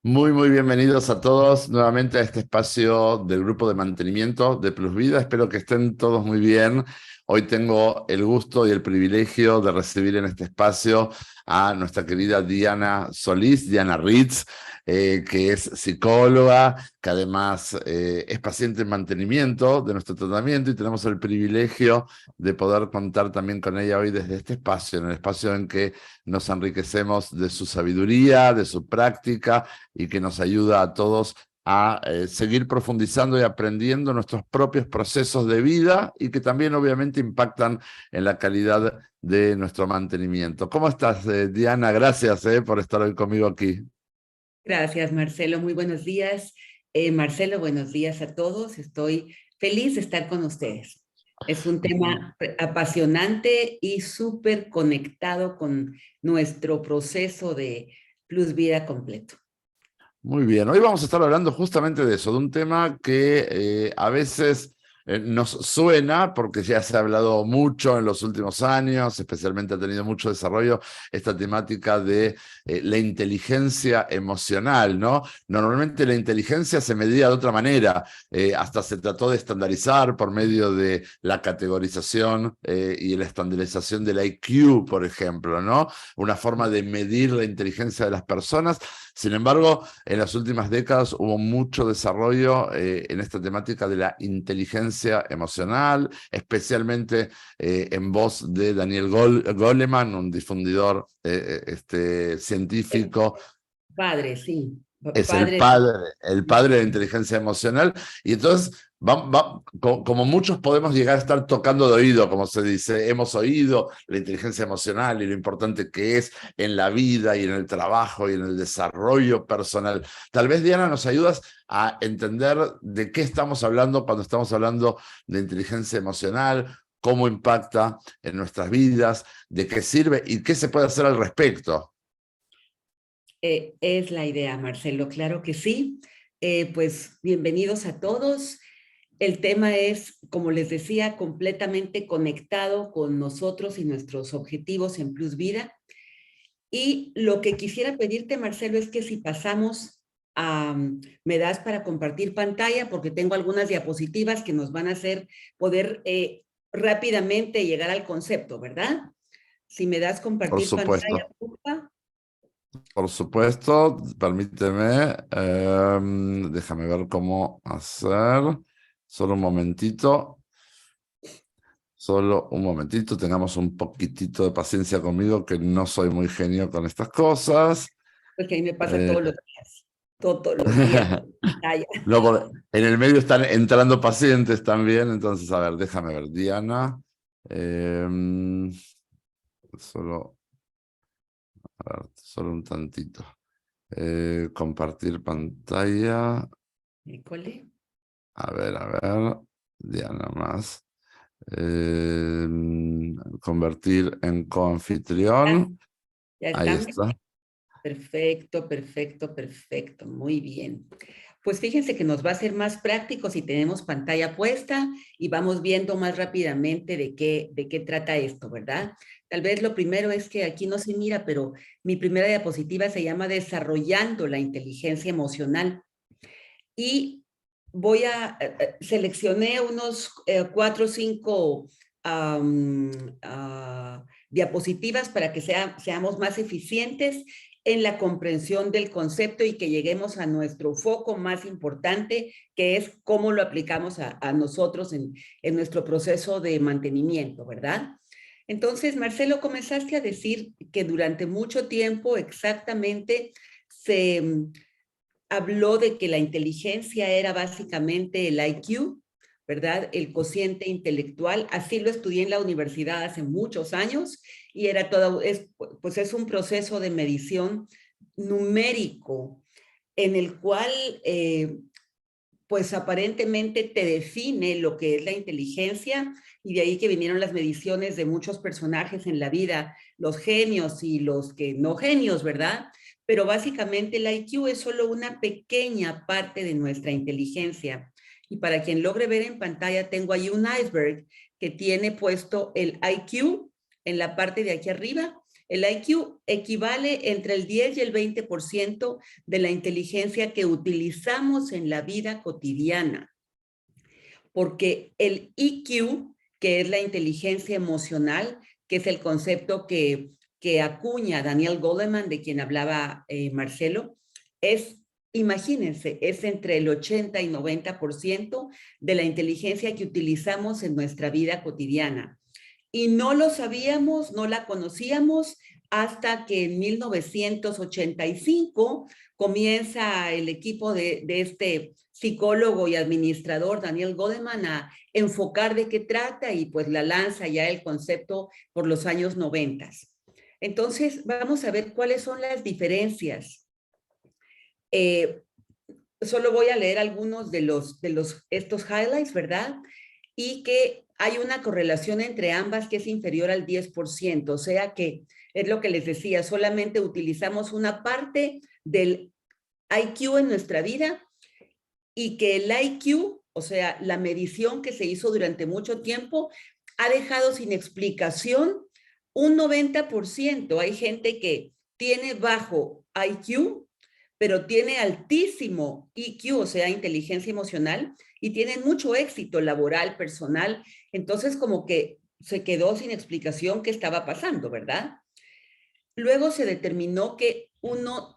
Muy bienvenidos a todos nuevamente a este espacio del grupo de mantenimiento de Plus Vida. Espero que estén todos muy bien. Hoy tengo el gusto y el privilegio de recibir en este espacio a nuestra querida Diana Solís, Diana Ritz, que es psicóloga, que además es paciente en mantenimiento de nuestro tratamiento y tenemos el privilegio de poder contar también con ella hoy desde este espacio, en el espacio en que nos enriquecemos de su sabiduría, de su práctica y que nos ayuda a todos a seguir profundizando y aprendiendo nuestros propios procesos de vida y que también obviamente impactan en la calidad de nuestro mantenimiento. ¿Cómo estás, Diana? Gracias por estar hoy conmigo aquí. Gracias, Marcelo. Muy buenos días. Marcelo, buenos días a todos. Estoy feliz de estar con ustedes. Es un tema apasionante y súper conectado con nuestro proceso de Plus Vida completo. Muy bien, hoy vamos a estar hablando justamente de eso, de un tema que a veces nos suena, porque ya se ha hablado mucho en los últimos años, especialmente ha tenido mucho desarrollo esta temática de la inteligencia emocional, ¿no? Normalmente la inteligencia se medía de otra manera, hasta se trató de estandarizar por medio de la categorización y la estandarización del IQ, por ejemplo, ¿no? Una forma de medir la inteligencia de las personas. Sin embargo, en las últimas décadas hubo mucho desarrollo en esta temática de la inteligencia emocional, especialmente en voz de Daniel Goleman, un difundidor científico. Padre, sí. Es Padre. el padre de la inteligencia emocional. Y entonces, como muchos podemos llegar a estar tocando de oído, como se dice, hemos oído la inteligencia emocional y lo importante que es en la vida y en el trabajo y en el desarrollo personal. Tal vez, Diana, nos ayudas a entender de qué estamos hablando cuando estamos hablando de inteligencia emocional, cómo impacta en nuestras vidas, de qué sirve y qué se puede hacer al respecto. Es la idea, Marcelo, claro que sí. Pues bienvenidos a todos. El tema es, como les decía, completamente conectado con nosotros y nuestros objetivos en Plus Vida. Y lo que quisiera pedirte, Marcelo, es que si pasamos a, me das para compartir pantalla, porque tengo algunas diapositivas que nos van a hacer poder rápidamente llegar al concepto, ¿verdad? Si me das Por compartir pantalla, supuesto. porfa. Por supuesto, permíteme, déjame ver cómo hacer. Solo un momentito, tengamos un poquitito de paciencia conmigo, que no soy muy genio con estas cosas. Porque a mí me pasa Eh, todos los días. Pantalla. no, en el medio están entrando pacientes también, entonces, a ver, déjame ver, Diana. em, solo, a ver, solo un tantito. Compartir pantalla. École. A ver, Diana más. Eh, Convertir en ¿Ya, coanfitrión. ya Ahí están? está. Perfecto, perfecto, perfecto. Muy bien. Pues fíjense que nos va a ser más práctico si tenemos pantalla puesta y vamos viendo más rápidamente de qué trata esto, ¿verdad? Tal vez lo primero es que aquí no se mira, pero mi primera diapositiva se llama Desarrollando la inteligencia emocional. Y seleccioné unos 4 o 5 diapositivas para que seamos más eficientes en la comprensión del concepto y que lleguemos a nuestro foco más importante, que es cómo lo aplicamos a nosotros en nuestro proceso de mantenimiento, ¿verdad? Entonces, Marcelo, comenzaste a decir que durante mucho tiempo exactamente se habló de que la inteligencia era básicamente el IQ, ¿verdad? El cociente intelectual. Así lo estudié en la universidad hace muchos años y era todo, pues es un proceso de medición numérico en el cual pues aparentemente te define lo que es la inteligencia y de ahí que vinieron las mediciones de muchos personajes en la vida, los genios y los que no genios, ¿verdad? Pero básicamente el IQ es solo una pequeña parte de nuestra inteligencia. Y para quien logre ver en pantalla, tengo ahí un iceberg que tiene puesto el IQ en la parte de aquí arriba El IQ equivale entre el 10 y el 20% de la inteligencia que utilizamos en la vida cotidiana. Porque el EQ, que es la inteligencia emocional, que es el concepto que acuña Daniel Goleman, de quien hablaba Marcelo, imagínense, es entre el 80 y 90% de la inteligencia que utilizamos en nuestra vida cotidiana. Y no lo sabíamos, no la conocíamos, hasta que en 1985 comienza el equipo de este psicólogo y administrador Daniel Goleman a enfocar de qué trata y pues la lanza ya el concepto por los años 90. Entonces, vamos a ver cuáles son las diferencias. Solo voy a leer algunos de estos highlights, ¿verdad? Y que hay una correlación entre ambas que es inferior al 10%, o sea que es lo que les decía, solamente utilizamos una parte del IQ en nuestra vida y que el IQ, o sea, la medición que se hizo durante mucho tiempo, ha dejado sin explicación un 90%. Hay gente que tiene bajo IQ, pero tiene altísimo EQ, o sea, inteligencia emocional, y tienen mucho éxito laboral, personal. Entonces, como que se quedó sin explicación qué estaba pasando, ¿verdad? Luego se determinó que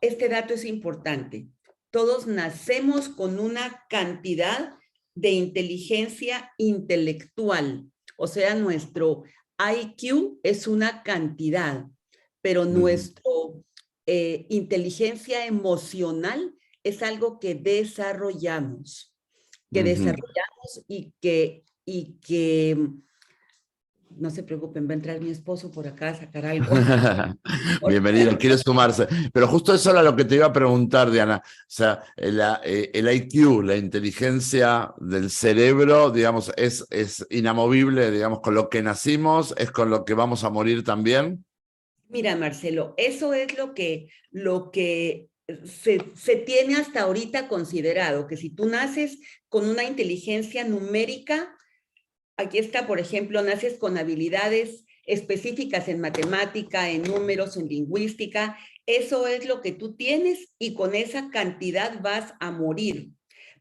este dato es importante. Todos nacemos con una cantidad de inteligencia intelectual. O sea, nuestro IQ es una cantidad, pero nuestro inteligencia emocional es algo que desarrollamos, y que no se preocupen, va a entrar mi esposo por acá a sacar algo. Bienvenido, quiere sumarse. Pero justo eso era lo que te iba a preguntar, Diana. O sea, el IQ, la inteligencia del cerebro, digamos, es inamovible, digamos, con lo que nacimos, es con lo que vamos a morir también. Mira, Marcelo, eso es lo que se tiene hasta ahorita considerado, que si tú naces con una inteligencia numérica, aquí está, por ejemplo, naces con habilidades específicas en matemática, en números, en lingüística, eso es lo que tú tienes y con esa cantidad vas a morir.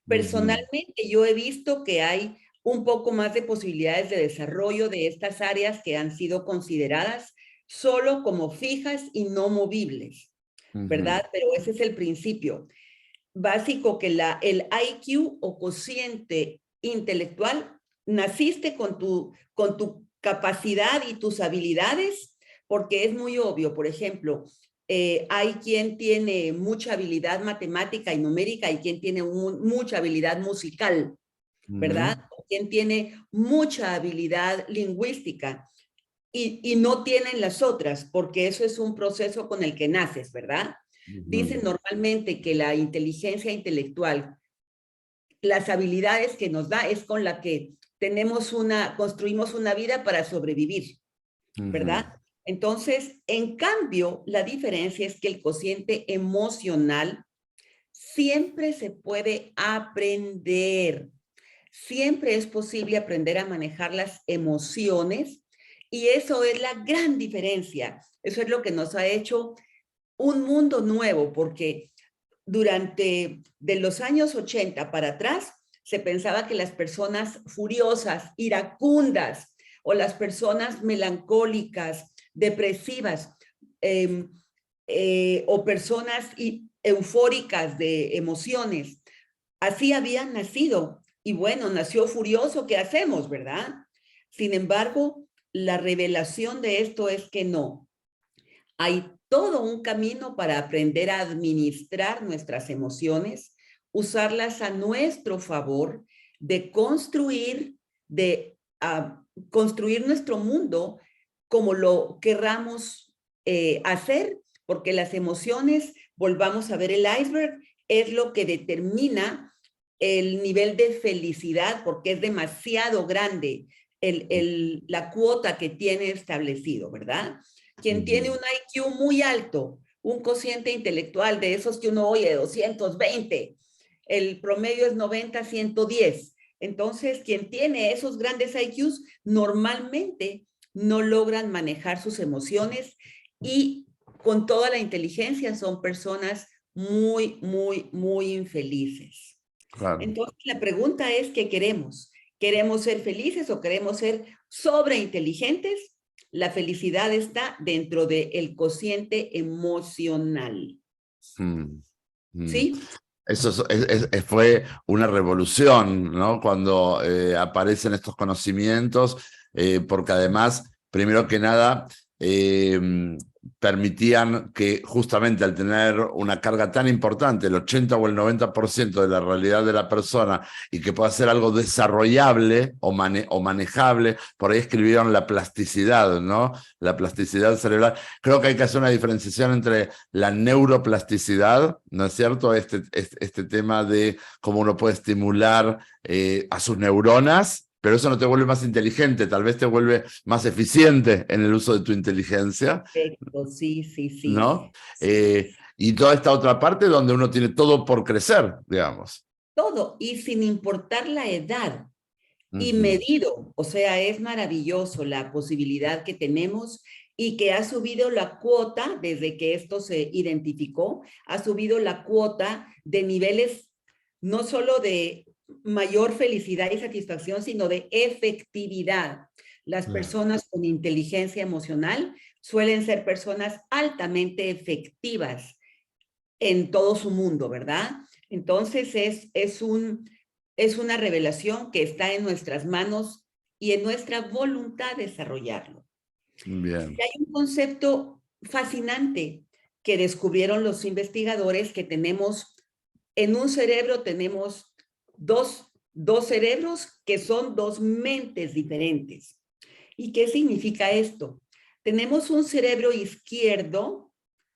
Personalmente, yo he visto que hay un poco más de posibilidades de desarrollo de estas áreas que han sido consideradas solo como fijas y no movibles, ¿verdad? Pero ese es el principio básico, que el IQ o cociente intelectual, naciste con tu capacidad y tus habilidades, porque es muy obvio. Por ejemplo, hay quien tiene mucha habilidad matemática y numérica y quien tiene mucha habilidad musical, ¿verdad? Quien tiene mucha habilidad lingüística y no tienen las otras, porque eso es un proceso con el que naces, ¿verdad? Dicen normalmente que la inteligencia intelectual, las habilidades que nos da es con la que construimos una vida para sobrevivir, ¿verdad? Entonces, en cambio, la diferencia es que el cociente emocional siempre se puede aprender. Siempre es posible aprender a manejar las emociones y eso es la gran diferencia. Eso es lo que nos ha hecho un mundo nuevo, porque de los años 80 para atrás se pensaba que las personas furiosas, iracundas o las personas melancólicas, depresivas o personas eufóricas de emociones, así habían nacido. Y bueno, nació furioso, ¿qué hacemos, verdad? Sin embargo, la revelación de esto es que no. Hay todo un camino para aprender a administrar nuestras emociones, usarlas a nuestro favor, de construir nuestro mundo como lo querramos hacer, porque las emociones, volvamos a ver el iceberg, es lo que determina el nivel de felicidad, porque es demasiado grande la cuota que tiene establecido, ¿verdad? Quien tiene un IQ muy alto, un cociente intelectual de esos que uno oye, 220, el promedio es 90, 110. Entonces, quien tiene esos grandes IQs normalmente no logran manejar sus emociones y con toda la inteligencia son personas muy, muy, muy infelices. Claro. Entonces, la pregunta es, ¿qué queremos? ¿Queremos ser felices o queremos ser sobreinteligentes? La felicidad está dentro del cociente emocional. Mm, mm. ¿Sí? Eso fue una revolución, ¿no? Cuando aparecen estos conocimientos, porque además, primero que nada, permitían que justamente al tener una carga tan importante, el 80 o el 90% de la realidad de la persona, y que pueda ser algo desarrollable o manejable, por ahí escribieron la plasticidad, ¿no? La plasticidad cerebral. Creo que hay que hacer una diferenciación entre la neuroplasticidad, ¿no es cierto? Este tema de cómo uno puede estimular a sus neuronas, pero eso no te vuelve más inteligente, tal vez te vuelve más eficiente en el uso de tu inteligencia, Perfecto, sí, sí, sí. ¿no? Y toda esta otra parte donde uno tiene todo por crecer, digamos. Todo, y sin importar la edad, y Ujú. medido, o sea, es maravilloso la posibilidad que tenemos y que ha subido la cuota desde que esto se identificó, ha subido la cuota de niveles no solo de mayor felicidad y satisfacción, sino de efectividad. Las personas con inteligencia emocional suelen ser personas altamente efectivas en todo su mundo, ¿verdad? Entonces es una revelación que está en nuestras manos y en nuestra voluntad desarrollarlo. Bien. Y hay un concepto fascinante que descubrieron los investigadores, que tenemos en un cerebro, tenemos dos cerebros que son dos mentes diferentes. ¿Y qué significa esto? Tenemos un cerebro izquierdo,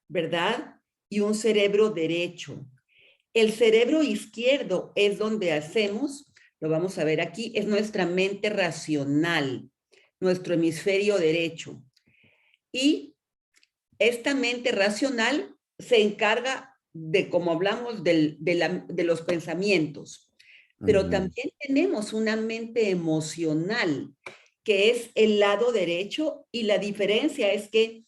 ¿verdad? Y un cerebro derecho. El cerebro izquierdo es donde hacemos, lo vamos a ver aquí, es nuestra mente racional, nuestro hemisferio derecho. Y esta mente racional se encarga de, como hablamos, de los pensamientos. Pero Ujú. también tenemos una mente emocional, que es el lado derecho, y la diferencia es que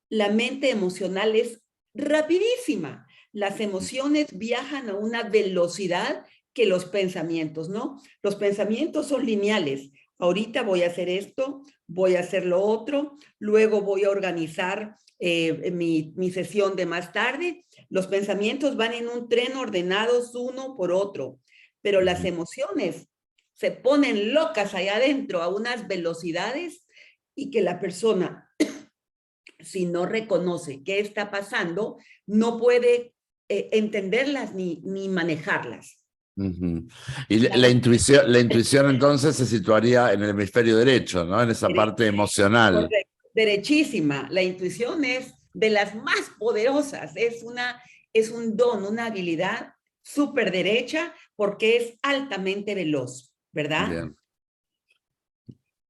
la mente emocional es rapidísima. Las emociones viajan a una velocidad que los pensamientos, ¿no? Los pensamientos son lineales. Ahorita voy a hacer esto, voy a hacer lo otro, luego voy a organizar mi sesión de más tarde. Los pensamientos van en un tren ordenados uno por otro, pero las Ujú. emociones se ponen locas allá adentro a unas velocidades, y que la persona, si no reconoce qué está pasando, no puede entenderlas ni manejarlas. Ujú. Y Las la intuición entonces se situaría en el hemisferio derecho, ¿no? En esa parte emocional. Correcto, derechísima. La intuición es de las más poderosas, es un don, una habilidad súper derecha, porque es altamente veloz, ¿verdad? Bien.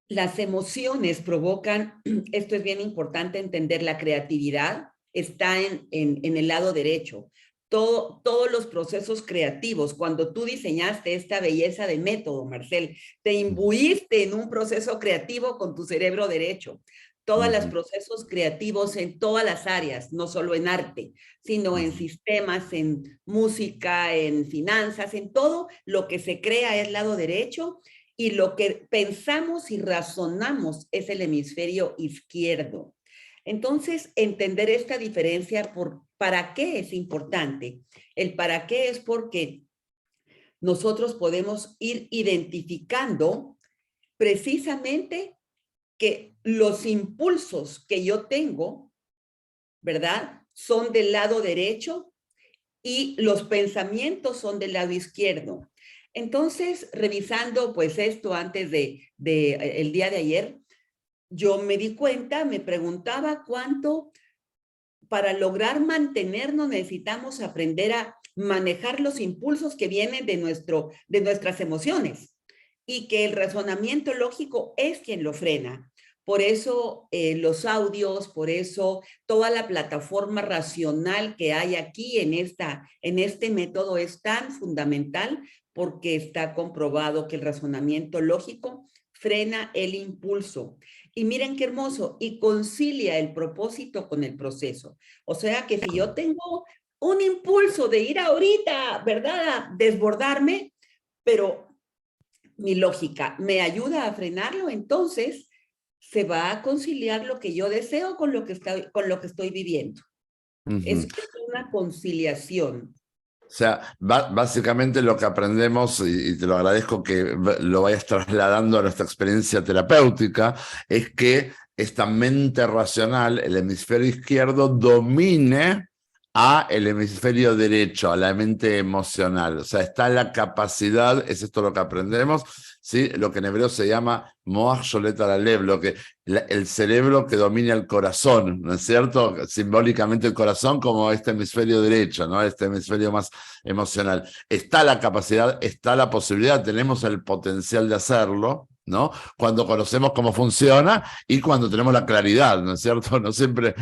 Las emociones provocan, esto es bien importante entender, la creatividad está en el lado derecho. Todos los procesos creativos, cuando tú diseñaste esta belleza de método, Marcel, te imbuiste en un proceso creativo con tu cerebro derecho. Todos los Ujú. procesos creativos en todas las áreas, no solo en arte, sino en Ujú. sistemas, en música, en finanzas, en todo lo que se crea es lado derecho, y lo que pensamos y razonamos es el hemisferio izquierdo. Entonces, entender esta diferencia para qué es importante. El para qué es porque nosotros podemos ir identificando precisamente que los impulsos que yo tengo, ¿verdad? Son del lado derecho y los pensamientos son del lado izquierdo. Entonces, revisando pues esto antes el día de ayer, yo me di cuenta, me preguntaba cuánto para lograr mantenernos necesitamos aprender a manejar los impulsos que vienen de nuestras emociones, y que el razonamiento lógico es quien lo frena. Por eso los audios, por eso toda la plataforma racional que hay aquí en este método es tan fundamental, porque está comprobado que el razonamiento lógico frena el impulso. Y miren qué hermoso, y concilia el propósito con el proceso. O sea que si yo tengo un impulso de ir ahorita, ¿verdad? A desbordarme, pero mi lógica me ayuda a frenarlo, entonces se va a conciliar lo que yo deseo con lo que estoy viviendo. Ujú. Es una conciliación. O sea, básicamente lo que aprendemos, y te lo agradezco que lo vayas trasladando a nuestra experiencia terapéutica, es que esta mente racional, el hemisferio izquierdo, domine a el hemisferio derecho, a la mente emocional. O sea, está la capacidad, es esto lo que aprendemos, ¿sí? Lo que en hebreo se llama Moach Sholet al Alev, el cerebro que domina el corazón, ¿no es cierto? Simbólicamente el corazón como este hemisferio derecho, ¿no? Este hemisferio más emocional. Está la capacidad, está la posibilidad, tenemos el potencial de hacerlo, ¿no? Cuando conocemos cómo funciona y cuando tenemos la claridad, ¿no es cierto? No siempre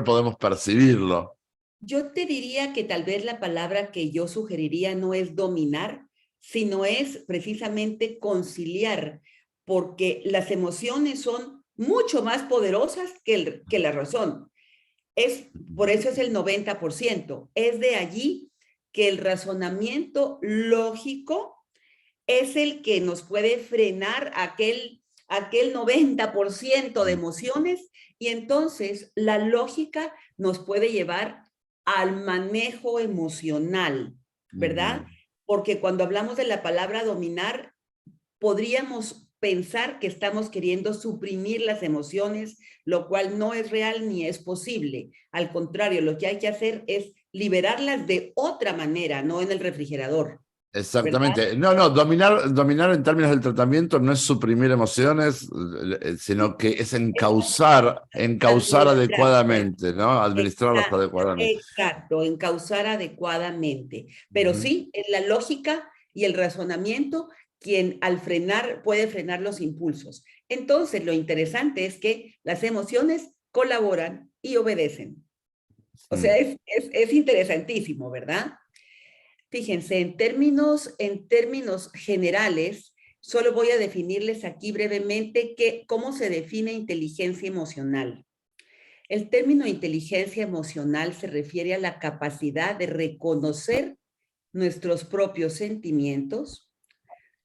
podemos percibirlo. Yo te diría que tal vez la palabra que yo sugeriría no es dominar, sino es precisamente conciliar, porque las emociones son mucho más poderosas que la razón. Por eso es el 90%. Es de allí que el razonamiento lógico es el que nos puede frenar aquel 90% de emociones, y entonces la lógica nos puede llevar al manejo emocional, ¿verdad? Porque cuando hablamos de la palabra dominar, podríamos pensar que estamos queriendo suprimir las emociones, lo cual no es real ni es posible. Al contrario, lo que hay que hacer es liberarlas de otra manera, no en el refrigerador, ¿verdad? Exactamente. No, dominar en términos del tratamiento no es suprimir emociones, sino que es encauzar Administrar, ¿verdad? adecuadamente, ¿no? Administrarlas adecuadamente. Exacto, encauzar adecuadamente. Pero sí, es la lógica y el razonamiento quien al frenar puede frenar los impulsos. Entonces, lo interesante es que las emociones colaboran y obedecen. O sea, es interesantísimo, ¿verdad? Fíjense, en términos generales, solo voy a definirles aquí brevemente cómo se define inteligencia emocional. El término inteligencia emocional se refiere a la capacidad de reconocer nuestros propios sentimientos,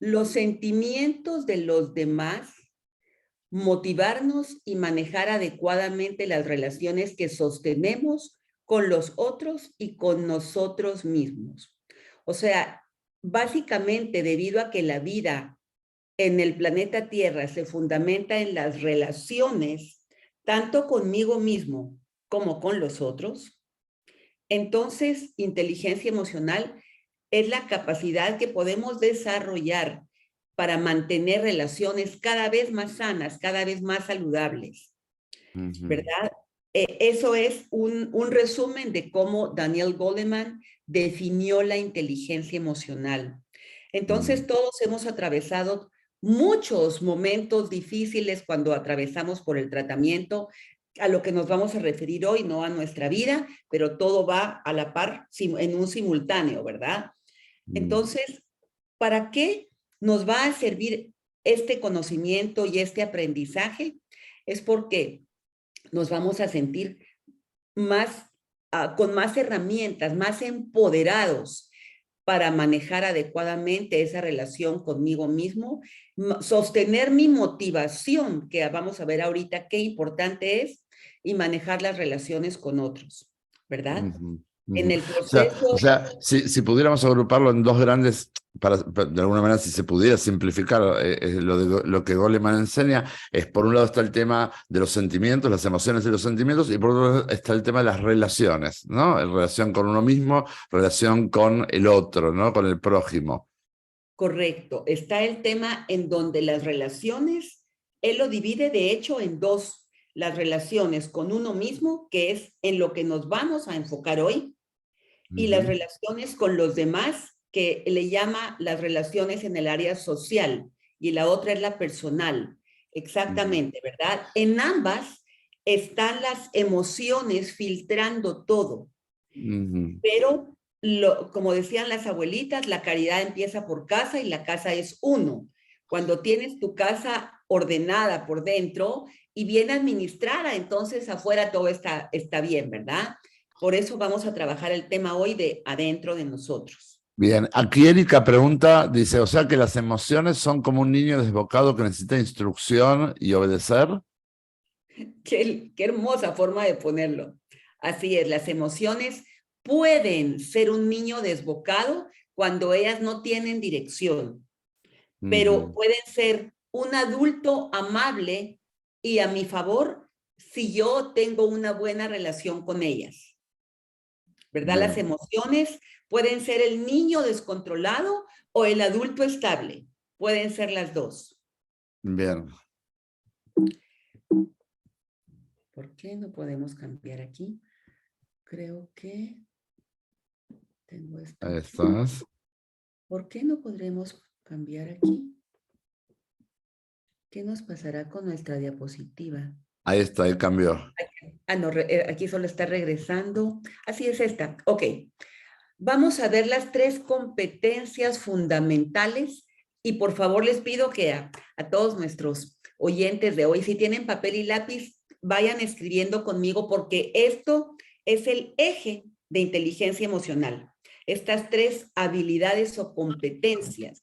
los sentimientos de los demás, motivarnos y manejar adecuadamente las relaciones que sostenemos con los otros y con nosotros mismos. O sea, básicamente debido a que la vida en el planeta Tierra se fundamenta en las relaciones, tanto conmigo mismo como con los otros, entonces inteligencia emocional es la capacidad que podemos desarrollar para mantener relaciones cada vez más sanas, cada vez más saludables, ¿verdad? Eso es un resumen de cómo Daniel Goleman definió la inteligencia emocional. Entonces, todos hemos atravesado muchos momentos difíciles cuando atravesamos por el tratamiento, a lo que nos vamos a referir hoy, no a nuestra vida, pero todo va a la par, en un simultáneo, ¿verdad? Entonces, ¿para qué nos va a servir este conocimiento y este aprendizaje? Es porque nos vamos a sentir más, con más herramientas, más empoderados para manejar adecuadamente esa relación conmigo mismo, sostener mi motivación, que vamos a ver ahorita qué importante es, y manejar las relaciones con otros, ¿verdad? En el O proceso. sea, si pudiéramos agruparlo en dos grandes, de alguna manera, si se pudiera simplificar lo que Goleman enseña, es por un lado está el tema de los sentimientos, las emociones y los sentimientos, y por otro lado está el tema de las relaciones, ¿no? Relación con uno mismo, relación con el otro, ¿no? Con el prójimo. Correcto. Está el tema en donde las relaciones, él lo divide de hecho en dos, las relaciones con uno mismo, que es en lo que nos vamos a enfocar hoy, y las relaciones con los demás, que le llama las relaciones en el área social, y la otra es la personal. Exactamente, ¿verdad? En ambas están las emociones filtrando todo, pero como decían las abuelitas, la caridad empieza por casa y la casa es uno. Cuando tienes tu casa ordenada por dentro y bien administrada, entonces afuera todo está bien, ¿verdad? Por eso vamos a trabajar el tema hoy de adentro de nosotros. Bien, aquí Erika pregunta, dice, o sea que las emociones son como un niño desbocado que necesita instrucción y obedecer. Qué hermosa forma de ponerlo. Así es, las emociones pueden ser un niño desbocado cuando ellas no tienen dirección, pero pueden ser un adulto amable y a mi favor si yo tengo una buena relación con ellas, ¿verdad? Bien. Las emociones pueden ser el niño descontrolado o el adulto estable, pueden ser las dos. Bien. ¿Por qué no podemos cambiar aquí? Creo que tengo esto Ahí aquí. estás. ¿Por qué no podremos cambiar aquí? ¿Qué nos pasará con nuestra diapositiva? Ahí está, ahí cambió. Ah, no, aquí solo está regresando. Así es esta. Ok. Vamos a ver las 3 competencias fundamentales y por favor les pido que a todos nuestros oyentes de hoy, si tienen papel y lápiz, vayan escribiendo conmigo porque esto es el eje de inteligencia emocional. Estas 3 habilidades o competencias.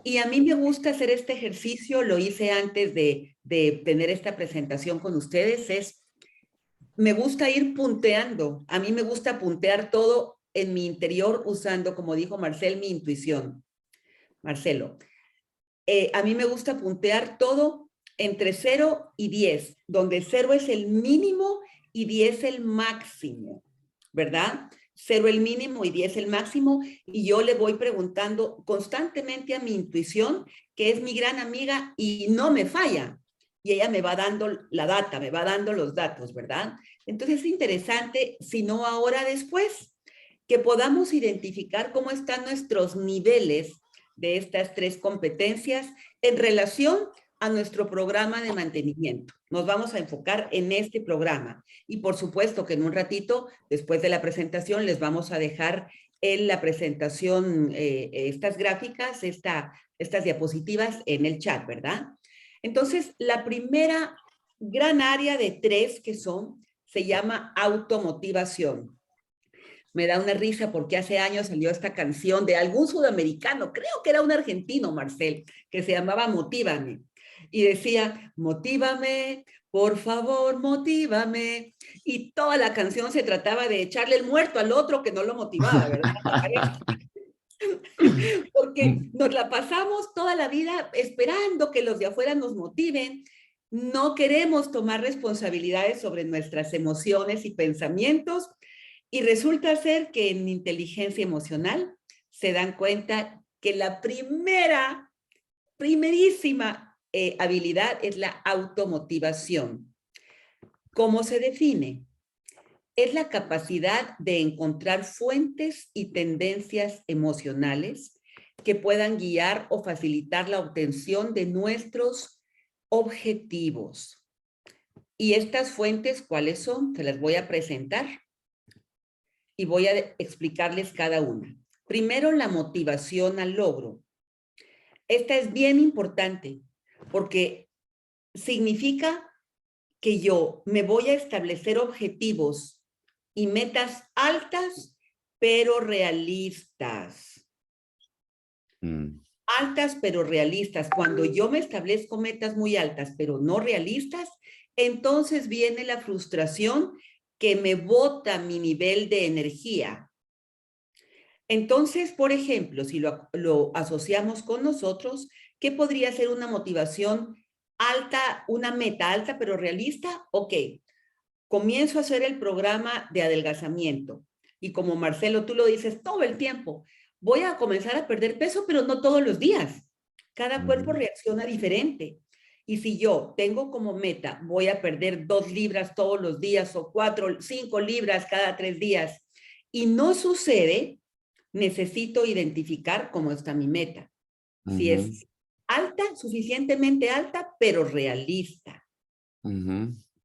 Y a mí me gusta hacer este ejercicio, lo hice antes de tener esta presentación con ustedes, me gusta ir punteando. A mí me gusta puntear todo en mi interior usando, como dijo Marcel, mi intuición. Marcelo, a mí me gusta puntear todo entre 0 y 10, donde 0 es el mínimo y 10 el máximo, ¿verdad? 0 el mínimo y 10 el máximo, y yo le voy preguntando constantemente a mi intuición, que es mi gran amiga y no me falla, y ella me va dando la data, me va dando los datos, ¿verdad? Entonces es interesante, si no ahora, después, que podamos identificar cómo están nuestros niveles de estas 3 competencias en relación a nuestro programa de mantenimiento. Nos vamos a enfocar en este programa y por supuesto que en un ratito, después de la presentación, les vamos a dejar en la presentación estas gráficas, estas diapositivas en el chat, ¿verdad? Entonces, la primera gran área de 3 que se llama automotivación. Me da una risa porque hace años salió esta canción de algún sudamericano, creo que era un argentino, Marcel, que se llamaba Motívame. Y decía, motívame, por favor, motívame. Y toda la canción se trataba de echarle el muerto al otro que no lo motivaba, ¿verdad? Porque nos la pasamos toda la vida esperando que los de afuera nos motiven. No queremos tomar responsabilidades sobre nuestras emociones y pensamientos. Y resulta ser que en inteligencia emocional se dan cuenta que la primerísima habilidad es la automotivación. ¿Cómo se define? Es la capacidad de encontrar fuentes y tendencias emocionales que puedan guiar o facilitar la obtención de nuestros objetivos. ¿Y estas fuentes cuáles son? Se las voy a presentar y voy a explicarles cada una. Primero, la motivación al logro. Esta es bien importante porque significa que yo me voy a establecer objetivos y metas altas, pero realistas. Altas, pero realistas. Cuando yo me establezco metas muy altas, pero no realistas, entonces viene la frustración que me bota mi nivel de energía. Entonces, por ejemplo, si lo asociamos con nosotros, ¿qué podría ser una motivación alta, una meta alta pero realista? Ok, comienzo a hacer el programa de adelgazamiento y como Marcelo, tú lo dices todo el tiempo, voy a comenzar a perder peso, pero no todos los días. Cada cuerpo reacciona diferente. Y si yo tengo como meta, voy a perder 2 libras todos los días o 4, 5 libras cada 3 días y no sucede, necesito identificar cómo está mi meta. Si es alta, suficientemente alta, pero realista.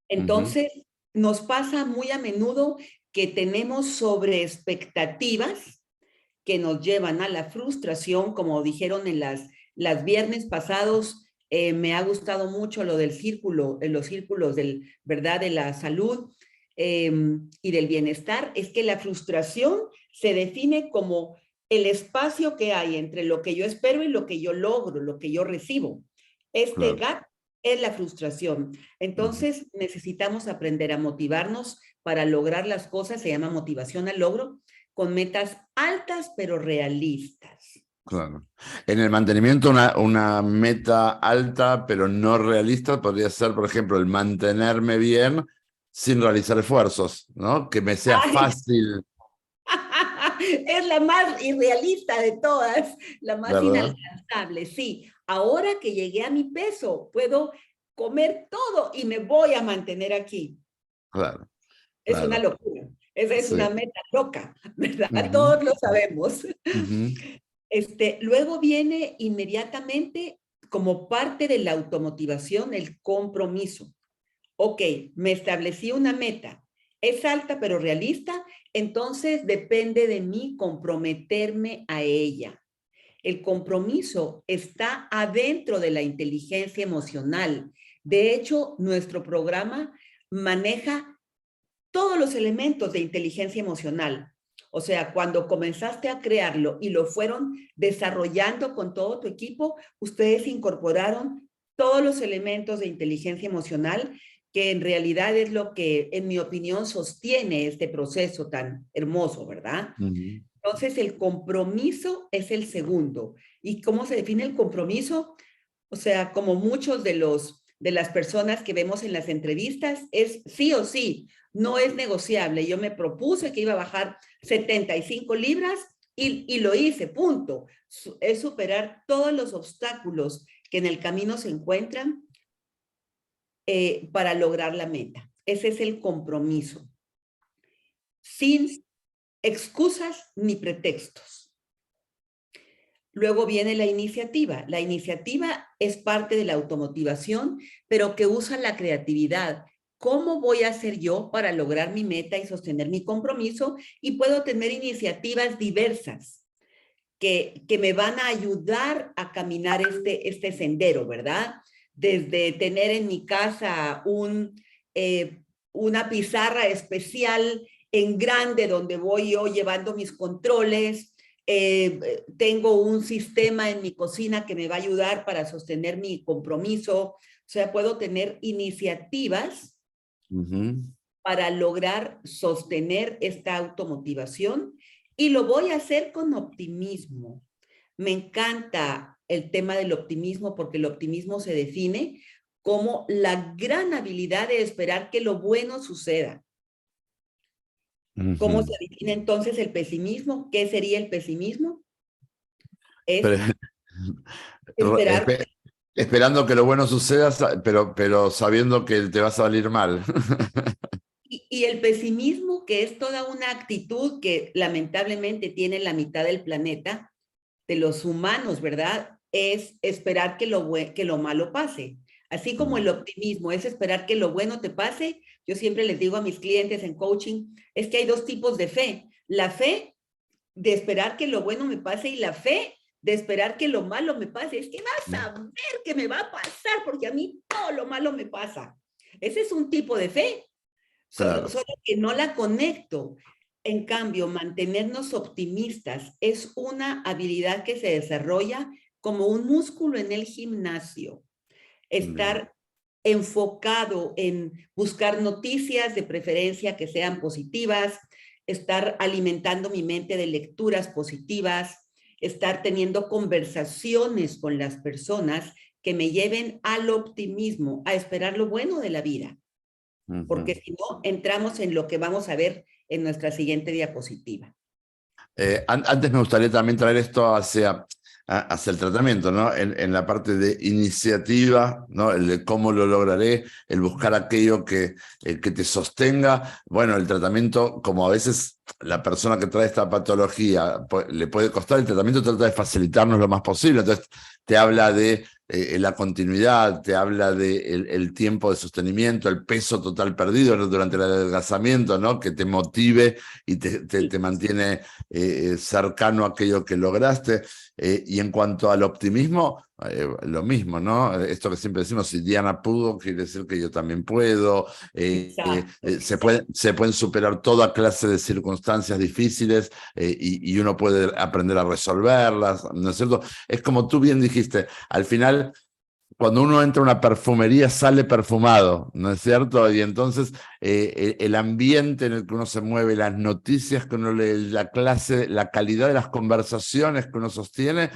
Entonces, nos pasa muy a menudo que tenemos sobreexpectativas que nos llevan a la frustración, como dijeron en las viernes pasados, Me ha gustado mucho lo del círculo, los círculos ¿verdad? De la salud y del bienestar. Es que la frustración se define como el espacio que hay entre lo que yo espero y lo que yo logro, lo que yo recibo. Este Claro. gap es la frustración. Entonces necesitamos aprender a motivarnos para lograr las cosas, se llama motivación al logro, con metas altas pero realistas. Claro. En el mantenimiento, una meta alta, pero no realista, podría ser, por ejemplo, el mantenerme bien sin realizar esfuerzos, ¿no? Que me sea Ay, fácil, es la más irrealista de todas, la más ¿verdad? inalcanzable. Sí, ahora que llegué a mi peso, puedo comer todo y me voy a mantener aquí. Claro, Es una claro. locura. Esa es Sí. una meta loca, ¿verdad? Ujú, Todos lo sabemos. ujú, Luego viene inmediatamente como parte de la automotivación el compromiso. Ok, me establecí una meta, es alta pero realista, entonces depende de mí comprometerme a ella. El compromiso está adentro de la inteligencia emocional. De hecho, nuestro programa maneja todos los elementos de inteligencia emocional. O sea, cuando comenzaste a crearlo y lo fueron desarrollando con todo tu equipo, ustedes incorporaron todos los elementos de inteligencia emocional, que en realidad es lo que, en mi opinión, sostiene este proceso tan hermoso, ¿verdad? ujú. Entonces, el compromiso es el segundo. ¿Y cómo se define el compromiso? O sea, como muchos de las personas que vemos en las entrevistas, es sí o sí, no es negociable. Yo me propuse que iba a bajar 75 libras y lo hice, punto. Es superar todos los obstáculos que en el camino se encuentran para lograr la meta. Ese es el compromiso, sin excusas ni pretextos. Luego viene la iniciativa. La iniciativa es parte de la automotivación, pero que usa la creatividad. ¿Cómo voy a hacer yo para lograr mi meta y sostener mi compromiso? Y puedo tener iniciativas diversas que me van a ayudar a caminar este sendero, ¿verdad? Desde tener en mi casa una pizarra especial en grande donde voy yo llevando mis controles. Tengo un sistema en mi cocina que me va a ayudar para sostener mi compromiso. O sea, puedo tener iniciativas Ujú. para lograr sostener esta automotivación y lo voy a hacer con optimismo. Me encanta el tema del optimismo porque el optimismo se define como la gran habilidad de esperar que lo bueno suceda. ¿Cómo Ujú. se define entonces el pesimismo? ¿Qué sería el pesimismo? Es Pero, esperar. espe- esperando que lo bueno suceda, pero sabiendo que te va a salir mal. Y el pesimismo, que es toda una actitud que lamentablemente tiene la mitad del planeta, de los humanos, ¿verdad? Es esperar que lo malo pase. Así como el optimismo es esperar que lo bueno te pase, yo siempre les digo a mis clientes en coaching, es que hay dos tipos de fe. La fe de esperar que lo bueno me pase y la fe de esperar que lo malo me pase. Es que vas a ver que me va a pasar porque a mí todo lo malo me pasa. Ese es un tipo de fe, Claro. solo que no la conecto. En cambio, mantenernos optimistas es una habilidad que se desarrolla como un músculo en el gimnasio. Bien. Estar enfocado en buscar noticias de preferencia que sean positivas, estar alimentando mi mente de lecturas positivas, estar teniendo conversaciones con las personas que me lleven al optimismo, a esperar lo bueno de la vida, porque Ujú. si no, entramos en lo que vamos a ver en nuestra siguiente diapositiva. Antes me gustaría también traer esto hacia el tratamiento, ¿no? En la parte de iniciativa, ¿no? El de cómo lo lograré, el buscar aquello que te sostenga. Bueno, el tratamiento, como a veces la persona que trae esta patología le puede costar, el tratamiento trata de facilitarnos lo más posible. Entonces, te habla de la continuidad, te habla de el tiempo de sostenimiento, el peso total perdido, ¿no? Durante el adelgazamiento, ¿no? Que te motive y te mantiene cercano a aquello que lograste. Y en cuanto al optimismo, lo mismo, ¿no? Esto que siempre decimos, si Diana pudo, quiere decir que yo también puedo. Exacto, Se pueden superar toda clase de circunstancias difíciles y uno puede aprender a resolverlas, ¿no es cierto? Es como tú bien dijiste, al final cuando uno entra a una perfumería sale perfumado, ¿no es cierto? Y entonces el ambiente en el que uno se mueve, las noticias que uno lee, la clase, la calidad de las conversaciones que uno sostiene,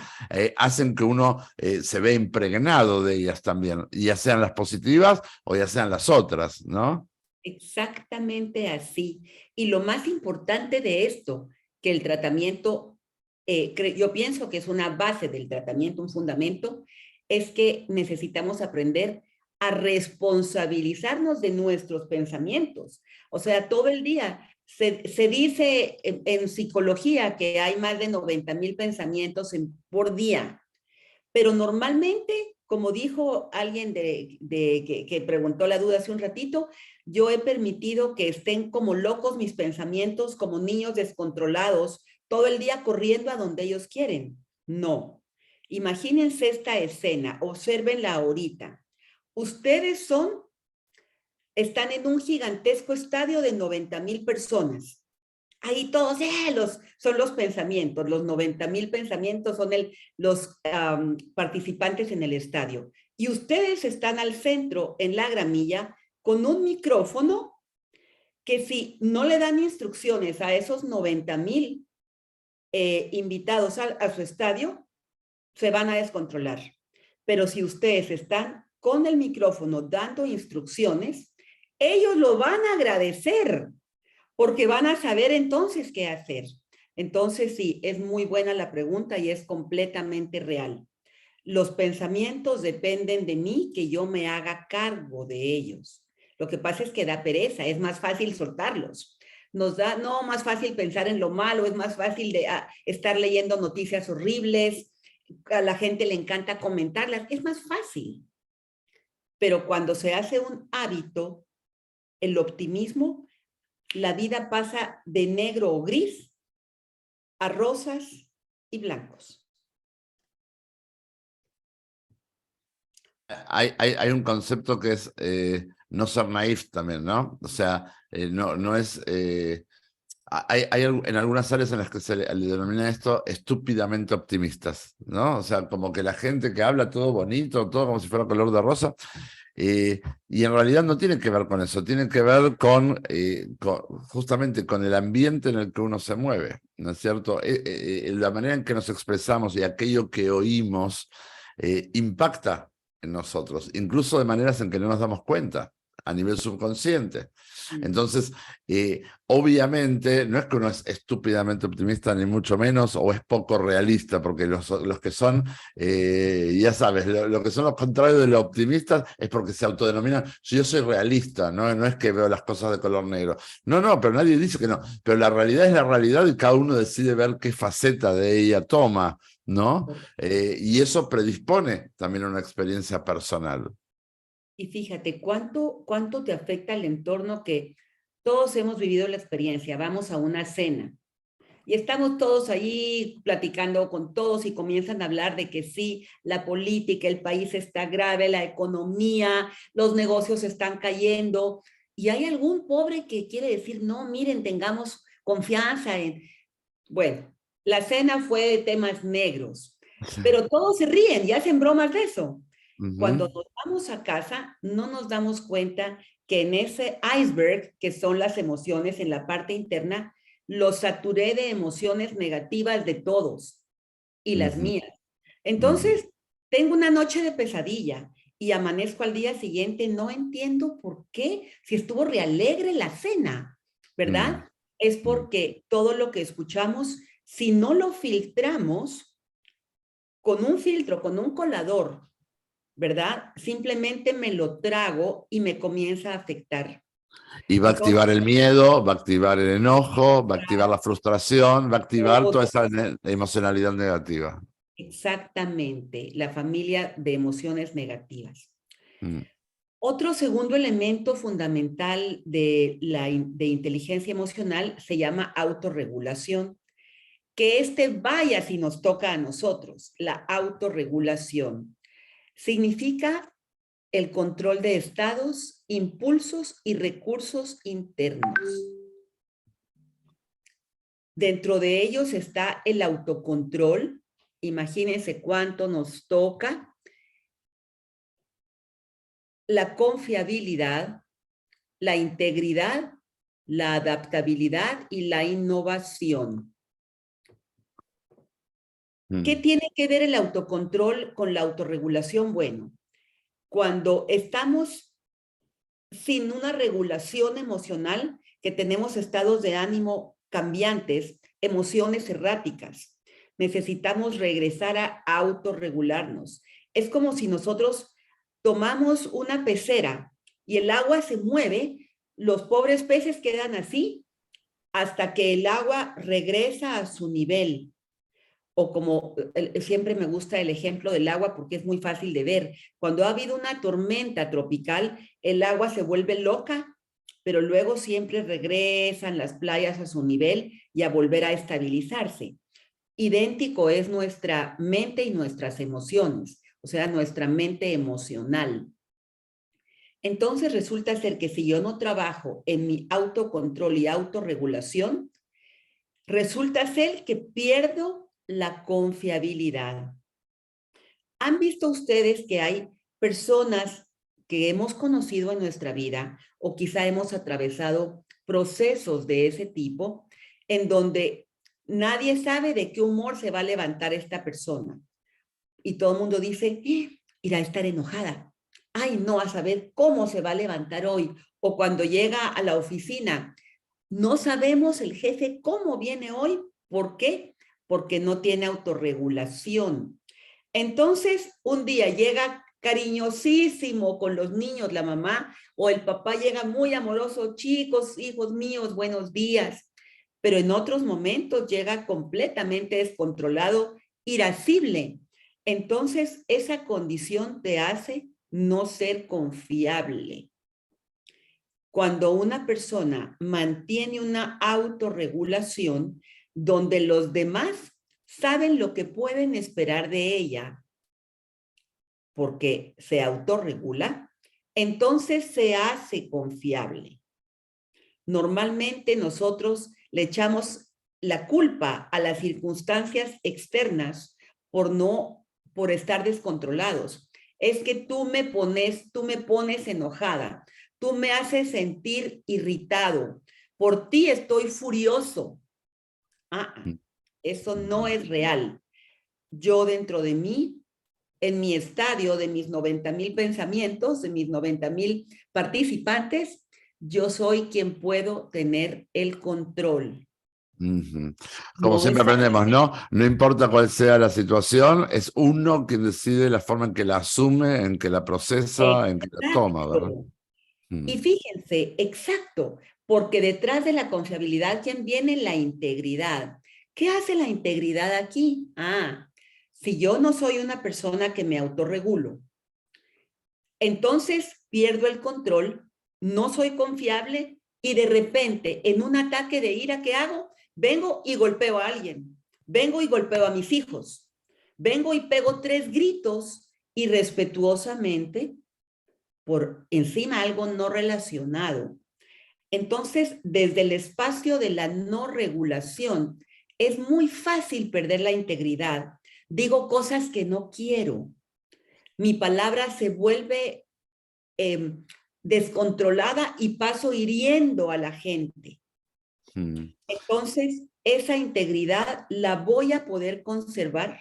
hacen que uno se vea impregnado de ellas también, ya sean las positivas o ya sean las otras, ¿no? exactamente así. Y lo más importante de esto, que el tratamiento, yo pienso que es una base del tratamiento, un fundamento, es que necesitamos aprender a responsabilizarnos de nuestros pensamientos. O sea, todo el día se dice en psicología que hay más de 90,000 pensamientos por día, pero normalmente, como dijo alguien que preguntó la duda hace un ratito, yo he permitido que estén como locos mis pensamientos, como niños descontrolados, todo el día corriendo a donde ellos quieren. No. Imagínense esta escena, obsérvenla ahorita. Ustedes están en un gigantesco estadio de 90,000 personas. Ahí todos, son los pensamientos, los 90,000 pensamientos son los participantes en el estadio. Y ustedes están al centro, en la gramilla, con un micrófono que si no le dan instrucciones a esos 90,000 invitados a su estadio, se van a descontrolar. Pero si ustedes están con el micrófono dando instrucciones, ellos lo van a agradecer porque van a saber entonces qué hacer. Entonces, sí, es muy buena la pregunta y es completamente real. Los pensamientos dependen de mí, que yo me haga cargo de ellos. Lo que pasa es que da pereza, es más fácil soltarlos. Nos da, no, más fácil pensar en lo malo, es más fácil estar leyendo noticias horribles, a la gente le encanta comentarlas, es más fácil. Pero cuando se hace un hábito, el optimismo, la vida pasa de negro o gris a rosas y blancos. Hay un concepto que es no ser naif también, ¿no? O sea, no es... hay en algunas áreas en las que se le denomina esto estúpidamente optimistas, ¿no? O sea, como que la gente que habla todo bonito, todo como si fuera color de rosa, y en realidad no tiene que ver con eso, tiene que ver justamente con el ambiente en el que uno se mueve, ¿no es cierto? La manera en que nos expresamos y aquello que oímos impacta en nosotros, incluso de maneras en que no nos damos cuenta, a nivel subconsciente. Entonces, obviamente, no es que uno es estúpidamente optimista, ni mucho menos, o es poco realista, porque los que son, ya sabes, lo que son los contrarios de los optimistas es porque se autodenominan, yo soy realista, ¿no? No es que veo las cosas de color negro. No, pero nadie dice que no. Pero la realidad es la realidad y cada uno decide ver qué faceta de ella toma, ¿no? Y eso predispone también a una experiencia personal. Y fíjate, ¿cuánto te afecta el entorno que todos hemos vivido la experiencia? Vamos a una cena y estamos todos ahí platicando con todos y comienzan a hablar de que sí, la política, el país está grave, la economía, los negocios están cayendo. Y hay algún pobre que quiere decir, no, miren, tengamos confianza en... Bueno, la cena fue de temas negros, pero todos se ríen y hacen bromas de eso. Cuando Ujú. nos vamos a casa, no nos damos cuenta que en ese iceberg, que son las emociones en la parte interna, lo saturé de emociones negativas de todos y las Ujú. mías. Ujú. Entonces, tengo una noche de pesadilla y amanezco al día siguiente, no entiendo por qué, si estuvo realegre la cena, Mm. ¿verdad? Es Mm. porque todo lo que escuchamos, si no lo filtramos con un filtro, con un colador, ¿verdad? Simplemente me lo trago y me comienza a afectar. Y va a Entonces, activar el miedo, va a activar el enojo, va a activar la frustración, va a activar toda esa emocionalidad negativa. exactamente, la familia de emociones negativas. Mm. Otro segundo elemento fundamental de inteligencia emocional se llama autorregulación. que este vaya si nos toca a nosotros. La autorregulación significa el control de estados, impulsos y recursos internos. Dentro de ellos está el autocontrol. Imagínense cuánto nos toca. La confiabilidad, la integridad, la adaptabilidad y la innovación. ¿Qué tiene que ver el autocontrol con la autorregulación? Bueno, cuando estamos sin una regulación emocional, que tenemos estados de ánimo cambiantes, emociones erráticas, necesitamos regresar a autorregularnos. Es como si nosotros tomamos una pecera y el agua se mueve, los pobres peces quedan así hasta que el agua regresa a su nivel. O como siempre me gusta el ejemplo del agua porque es muy fácil de ver. Cuando ha habido una tormenta tropical, el agua se vuelve loca, pero luego siempre regresan las playas a su nivel y a volver a estabilizarse. Idéntico es nuestra mente y nuestras emociones, o sea, nuestra mente emocional. Entonces resulta ser que si yo no trabajo en mi autocontrol y autorregulación, resulta ser que pierdo la confiabilidad. ¿Han visto ustedes que hay personas que hemos conocido en nuestra vida o quizá hemos atravesado procesos de ese tipo en donde nadie sabe de qué humor se va a levantar esta persona? Y todo el mundo dice, irá a estar enojada. Ay, no, a saber cómo se va a levantar hoy. O cuando llega a la oficina, no sabemos el jefe cómo viene hoy. ¿Por qué? Porque no tiene autorregulación. Entonces, un día llega cariñosísimo con los niños, la mamá, o el papá llega muy amoroso, chicos, hijos míos, buenos días. Pero en otros momentos llega completamente descontrolado, irascible. Entonces, esa condición te hace no ser confiable. Cuando una persona mantiene una autorregulación donde los demás saben lo que pueden esperar de ella porque se autorregula, entonces se hace confiable. Normalmente nosotros le echamos la culpa a las circunstancias externas por estar descontrolados. Es que tú me pones enojada, tú me haces sentir irritado, por ti estoy furioso. Eso no es real. Yo dentro de mí, en mi estadio de mis 90,000 pensamientos, de mis 90,000 participantes, yo soy quien puedo tener el control. Como siempre aprendemos, ¿no? No importa cuál sea la situación, es uno quien decide la forma en que la asume, en que la procesa, en que la toma, ¿verdad? Y fíjense, exacto, porque detrás de la confiabilidad, ¿quién viene? La integridad. ¿Qué hace la integridad aquí? Si yo no soy una persona que me autorregulo, entonces pierdo el control, no soy confiable y de repente en un ataque de ira, ¿qué hago? Vengo y golpeo a alguien, vengo y golpeo a mis hijos, vengo y pego 3 gritos irrespetuosamente por encima algo no relacionado. Entonces, desde el espacio de la no regulación, es muy fácil perder la integridad. Digo cosas que no quiero. Mi palabra se vuelve descontrolada y paso hiriendo a la gente. Entonces, esa integridad la voy a poder conservar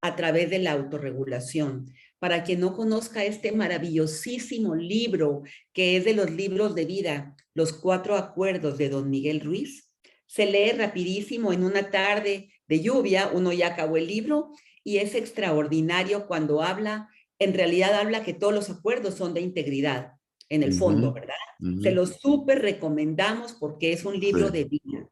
a través de la autorregulación. Para quien no conozca este maravillosísimo libro, que es de los libros de vida, Los 4 Acuerdos de Don Miguel Ruiz, se lee rapidísimo en una tarde de lluvia, uno ya acabó el libro, y es extraordinario cuando habla, en realidad habla que todos los acuerdos son de integridad, en el fondo, ¿verdad? Se los súper recomendamos porque es un libro de vida.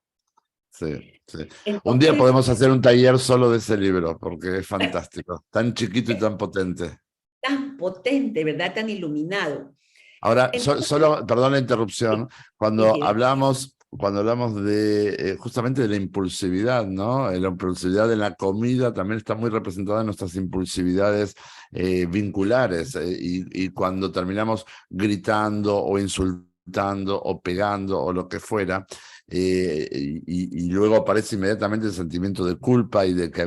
Sí, sí. Entonces, un día podemos hacer un taller solo de ese libro, porque es fantástico, tan chiquito y tan potente. Tan potente, ¿verdad? Tan iluminado. Ahora, Entonces, solo, perdón la interrupción, cuando hablamos cuando hablamos de justamente de la impulsividad, ¿no? La impulsividad en la comida también está muy representada en nuestras impulsividades vinculares, y cuando terminamos gritando o insultando o pegando o lo que fuera, y luego aparece inmediatamente el sentimiento de culpa y de que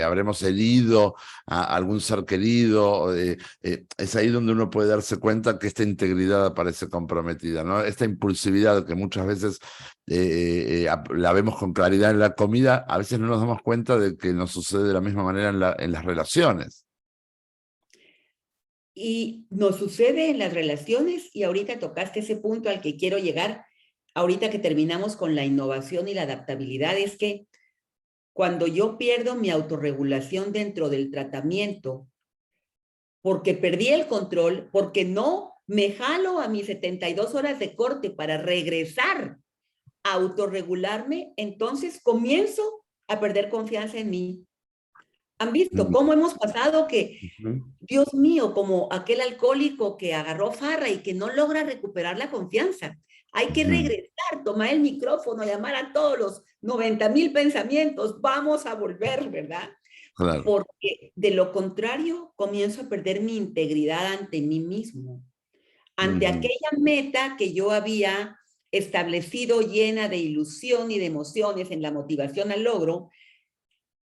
habremos herido a algún ser querido. Es ahí donde uno puede darse cuenta que esta integridad aparece comprometida, ¿no? Esta impulsividad que muchas veces la vemos con claridad en la comida, a veces no nos damos cuenta de que nos sucede de la misma manera en las relaciones. Y nos sucede en las relaciones, y ahorita tocaste ese punto al que quiero llegar, ahorita que terminamos con la innovación y la adaptabilidad, es que cuando yo pierdo mi autorregulación dentro del tratamiento, porque perdí el control, porque no me jalo a mis 72 horas de corte para regresar a autorregularme, entonces comienzo a perder confianza en mí. ¿Han visto Mm, cómo hemos pasado que, ujú, Dios mío, como aquel alcohólico que agarró farra y que no logra recuperar la confianza? Hay que ujú, regresar, tomar el micrófono, llamar a todos los 90,000 pensamientos, vamos a volver, ¿verdad? claro. Porque de lo contrario comienzo a perder mi integridad ante mí mismo, ante Ujú, aquella meta que yo había establecido llena de ilusión y de emociones en la motivación al logro.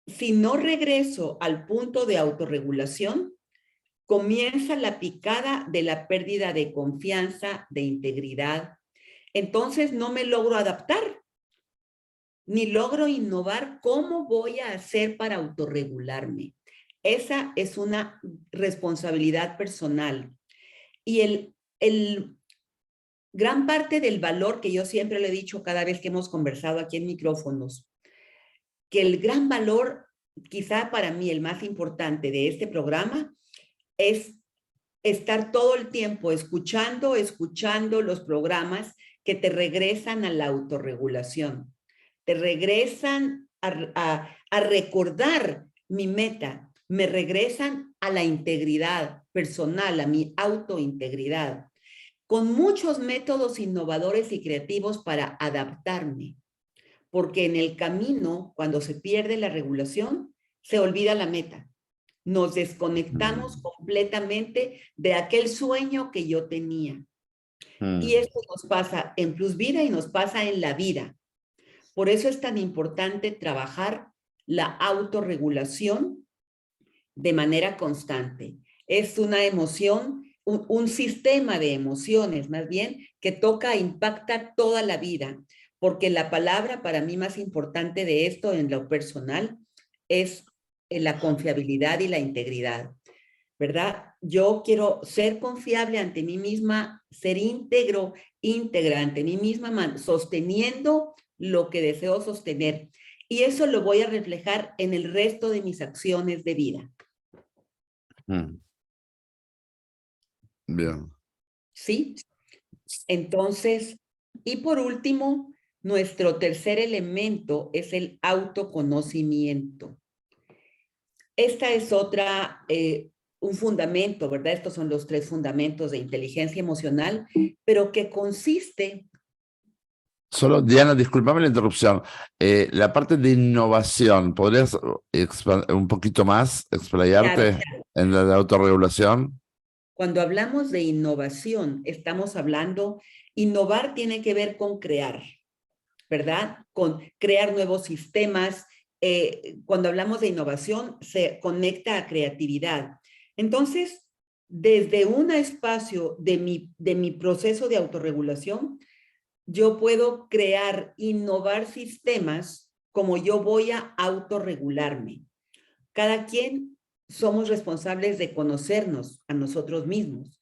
Si no regreso al punto de autorregulación, comienza la picada de la pérdida de confianza, de integridad. Entonces no me logro adaptar, ni logro innovar cómo voy a hacer para autorregularme. Esa es una responsabilidad personal. Y gran parte del valor que yo siempre le he dicho cada vez que hemos conversado aquí en micrófonos, que el gran valor, quizá para mí el más importante de este programa, es estar todo el tiempo escuchando los programas que te regresan a la autorregulación, te regresan a recordar mi meta, me regresan a la integridad personal, a mi autointegridad, con muchos métodos innovadores y creativos para adaptarme, porque en el camino, cuando se pierde la regulación, se olvida la meta. Nos desconectamos ujú, completamente de aquel sueño que yo tenía. Y ujú, esto nos pasa en Plus Vida y nos pasa en la vida. Por eso es tan importante trabajar la autorregulación de manera constante. Es una emoción, un sistema de emociones más bien que toca, impacta toda la vida, porque la palabra para mí más importante de esto en lo personal es la confiabilidad y la integridad, ¿verdad? Yo quiero ser confiable ante mí misma, ser íntegra ante mí misma, sosteniendo lo que deseo sostener. Y eso lo voy a reflejar en el resto de mis acciones de vida. ujú. Bien. ¿Sí? Entonces, y por último, nuestro tercer elemento es el autoconocimiento. Esta es un fundamento, ¿verdad? Estos son los tres fundamentos de inteligencia emocional, pero que consiste, Solo, Diana, discúlpame la interrupción. La parte de innovación, ¿podrías un poquito más claro, explayarte en la de autorregulación? cuando hablamos de innovación, estamos hablando, innovar tiene que ver con crear, ¿verdad? Con crear nuevos sistemas. Cuando hablamos de innovación, se conecta a creatividad. Entonces, desde un espacio de mi proceso de autorregulación, yo puedo crear, innovar sistemas como yo voy a autorregularme. Cada quien somos responsables de conocernos a nosotros mismos.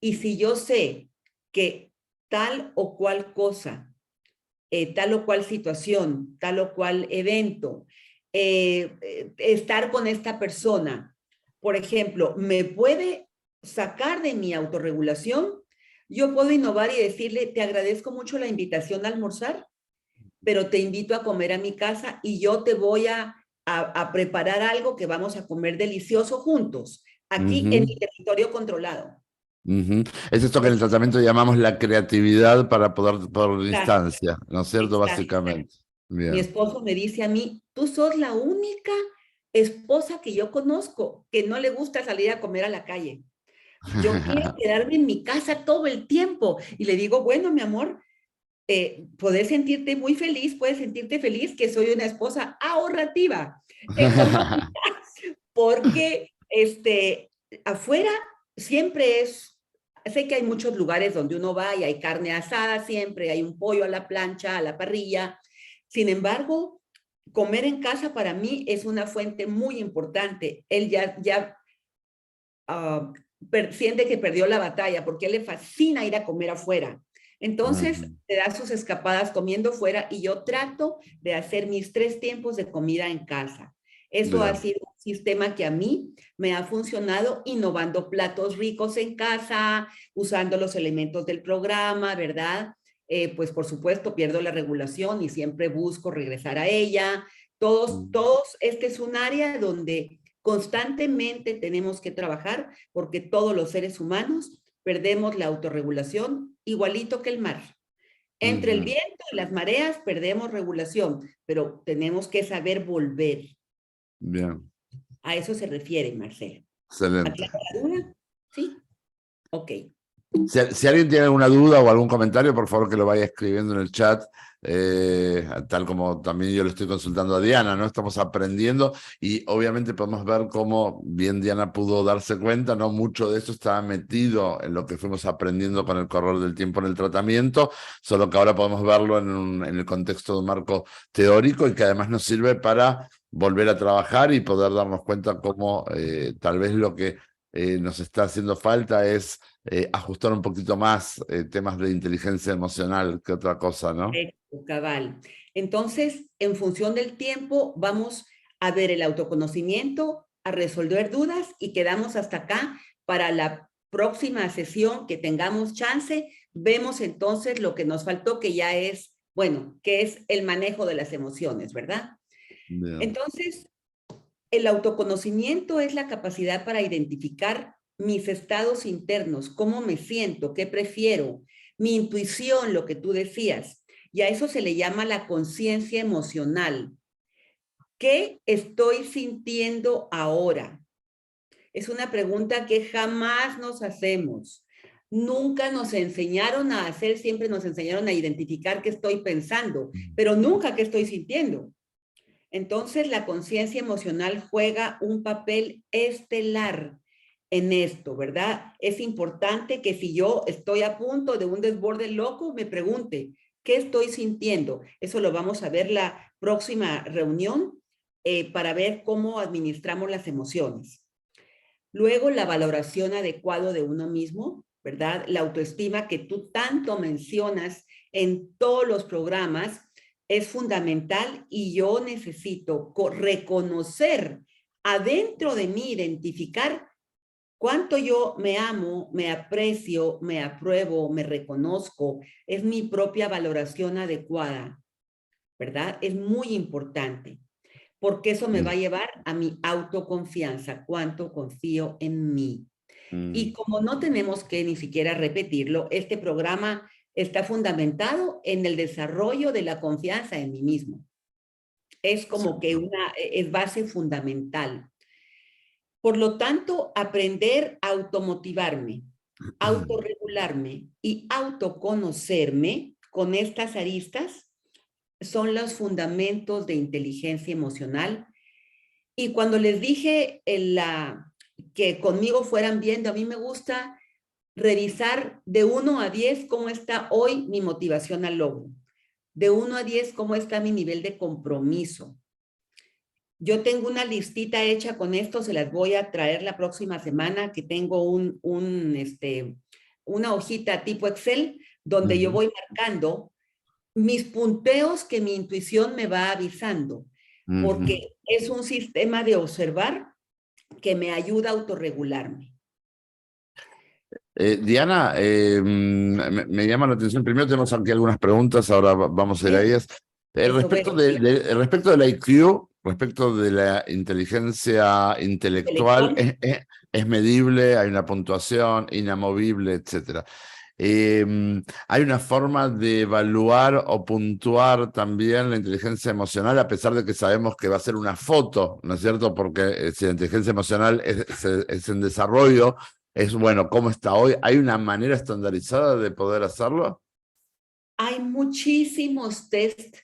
Y si yo sé que tal o cual cosa, tal o cual situación, tal o cual evento, estar con esta persona, por ejemplo, me puede sacar de mi autorregulación, yo puedo innovar y decirle, te agradezco mucho la invitación a almorzar, pero te invito a comer a mi casa y yo te voy a preparar algo que vamos a comer delicioso juntos, aquí en Ujú, mi territorio controlado. Ujú. Es esto que en el tratamiento llamamos la creatividad para poder por Exacto, instancia, ¿no es cierto? exacto. Básicamente. Mi Bien. esposo me dice a mí, tú sos la única esposa que yo conozco que no le gusta salir a comer a la calle. Yo quiero quedarme en mi casa todo el tiempo. Y le digo, bueno, mi amor, puedes sentirte muy feliz, puedes sentirte feliz que soy una esposa ahorrativa, económica, porque afuera siempre es, sé que hay muchos lugares donde uno va y hay carne asada siempre, hay un pollo a la plancha, a la parrilla. Sin embargo, comer en casa para mí es una fuente muy importante. Él ya siente que perdió la batalla porque a él le fascina ir a comer afuera. Entonces, Ujú. te da sus escapadas comiendo fuera y yo trato de hacer mis 3 tiempos de comida en casa. Eso ha Bien. sido un sistema que a mí me ha funcionado innovando platos ricos en casa, usando los elementos del programa, ¿verdad? Pues por supuesto pierdo la regulación y siempre busco regresar a ella. Este es un área donde constantemente tenemos que trabajar porque todos los seres humanos perdemos la autorregulación igualito que el mar. Entre el Ujú. viento y las mareas perdemos regulación, pero tenemos que saber volver. Bien. A eso se refiere, Marcelo. Excelente. ¿Aclara la duda? Sí. Ok. Si alguien tiene alguna duda o algún comentario, por favor que lo vaya escribiendo en el chat, tal como también yo le estoy consultando a Diana, ¿no? Estamos aprendiendo y obviamente podemos ver cómo bien Diana pudo darse cuenta, ¿no? Mucho de eso estaba metido en lo que fuimos aprendiendo con el correr del tiempo en el tratamiento, solo que ahora podemos verlo en el contexto de un marco teórico y que además nos sirve para volver a trabajar y poder darnos cuenta cómo tal vez lo que nos está haciendo falta es ajustar un poquito más temas de inteligencia emocional que otra cosa, ¿no? Correcto, cabal. Entonces, en función del tiempo, vamos a ver el autoconocimiento, a resolver dudas y quedamos hasta acá para la próxima sesión que tengamos chance. Vemos entonces lo que nos faltó, que ya es, bueno, que es el manejo de las emociones, ¿verdad? Bien. Entonces, el autoconocimiento es la capacidad para identificar mis estados internos, cómo me siento, qué prefiero, mi intuición, lo que tú decías. Y a eso se le llama la conciencia emocional. ¿Qué estoy sintiendo ahora? Es una pregunta que jamás nos hacemos. Nunca nos enseñaron a hacer, siempre nos enseñaron a identificar qué estoy pensando, pero nunca qué estoy sintiendo. Entonces, la conciencia emocional juega un papel estelar en esto, ¿verdad? Es importante que si yo estoy a punto de un desborde loco, me pregunte, ¿qué estoy sintiendo? Eso lo vamos a ver la próxima reunión para ver cómo administramos las emociones. Luego, la valoración adecuada de uno mismo, ¿verdad? La autoestima que tú tanto mencionas en todos los programas es fundamental y yo necesito reconocer adentro de mí, identificar cuánto yo me amo, me aprecio, me apruebo, me reconozco. Es mi propia valoración adecuada, ¿verdad? Es muy importante porque eso me va a Bien. llevar a mi autoconfianza, cuánto confío en mí. Y Mm. como no tenemos que ni siquiera repetirlo, este programa está fundamentado en el desarrollo de la confianza en mí mismo. Es Sí. como que es base fundamental. Por lo tanto, aprender a automotivarme, autorregularme y autoconocerme con estas aristas son los fundamentos de inteligencia emocional. Y cuando les dije que conmigo fueran viendo, a mí me gusta revisar de 1 a 10 cómo está hoy mi motivación al logro. De 1 a 10 cómo está mi nivel de compromiso. Yo tengo una listita hecha con esto, se las voy a traer la próxima semana, que tengo una hojita tipo Excel donde yo Ujú. voy marcando mis punteos que mi intuición me va avisando, Ujú. porque es un sistema de observar que me ayuda a autorregularme. Diana, me llama la atención. Primero tenemos aquí algunas preguntas, ahora vamos a ir a ellas. Eso, Respecto del IQ, respecto de la inteligencia intelectual, Intelectual. es medible, hay una puntuación inamovible, etcétera. Hay una forma de evaluar o puntuar también la inteligencia emocional, a pesar de que sabemos que va a ser una foto, ¿no es cierto? Porque si la inteligencia emocional es en desarrollo, es bueno, ¿cómo está hoy? ¿Hay una manera estandarizada de poder hacerlo? Hay muchísimos test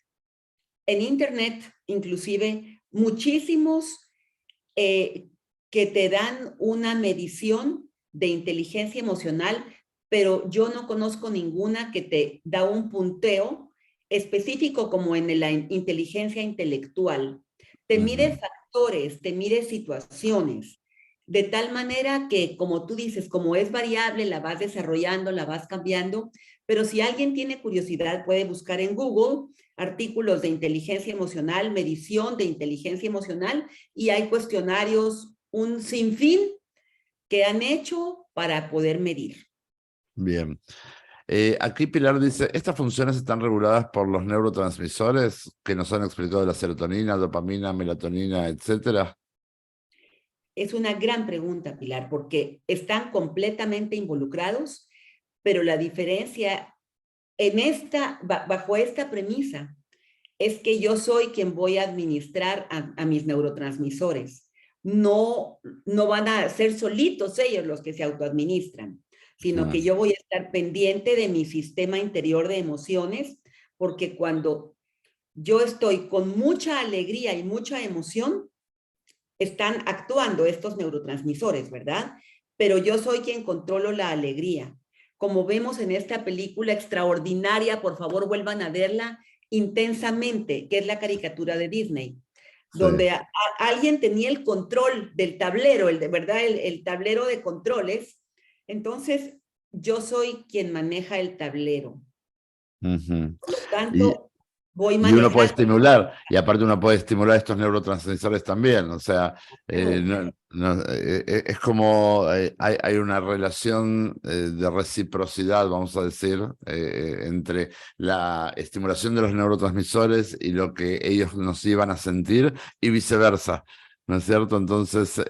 en internet, inclusive muchísimos que te dan una medición de inteligencia emocional, pero yo no conozco ninguna que te da un punteo específico como en la inteligencia intelectual. Te mide factores, te mide situaciones, de tal manera que, como tú dices, como es variable, la vas desarrollando, la vas cambiando, pero si alguien tiene curiosidad, puede buscar en Google artículos de inteligencia emocional, medición de inteligencia emocional, y hay cuestionarios, un sinfín que han hecho para poder medir. Bien. Aquí Pilar dice, estas funciones están reguladas por los neurotransmisores que nos han explicado la serotonina, dopamina, melatonina, etcétera. Es una gran pregunta, Pilar, porque están completamente involucrados, pero la diferencia en bajo esta premisa es que yo soy quien voy a administrar a mis neurotransmisores. No, no van a ser solitos ellos los que se autoadministran, sino que yo voy a estar pendiente de mi sistema interior de emociones, porque cuando yo estoy con mucha alegría y mucha emoción, están actuando estos neurotransmisores, ¿verdad? Pero yo soy quien controlo la alegría. Como vemos en esta película extraordinaria, por favor vuelvan a verla intensamente, que es la caricatura de Disney, Sí. donde alguien tenía el control del tablero, ¿verdad? El tablero de controles. Entonces, yo soy quien maneja el tablero. Ujú. Por lo Y, tanto, voy y uno puede manejando. estimular, y aparte uno puede estimular estos neurotransmisores también, o sea, es como hay una relación de reciprocidad, vamos a decir, entre la estimulación de los neurotransmisores y lo que ellos nos iban a sentir y viceversa, ¿no es cierto? Entonces,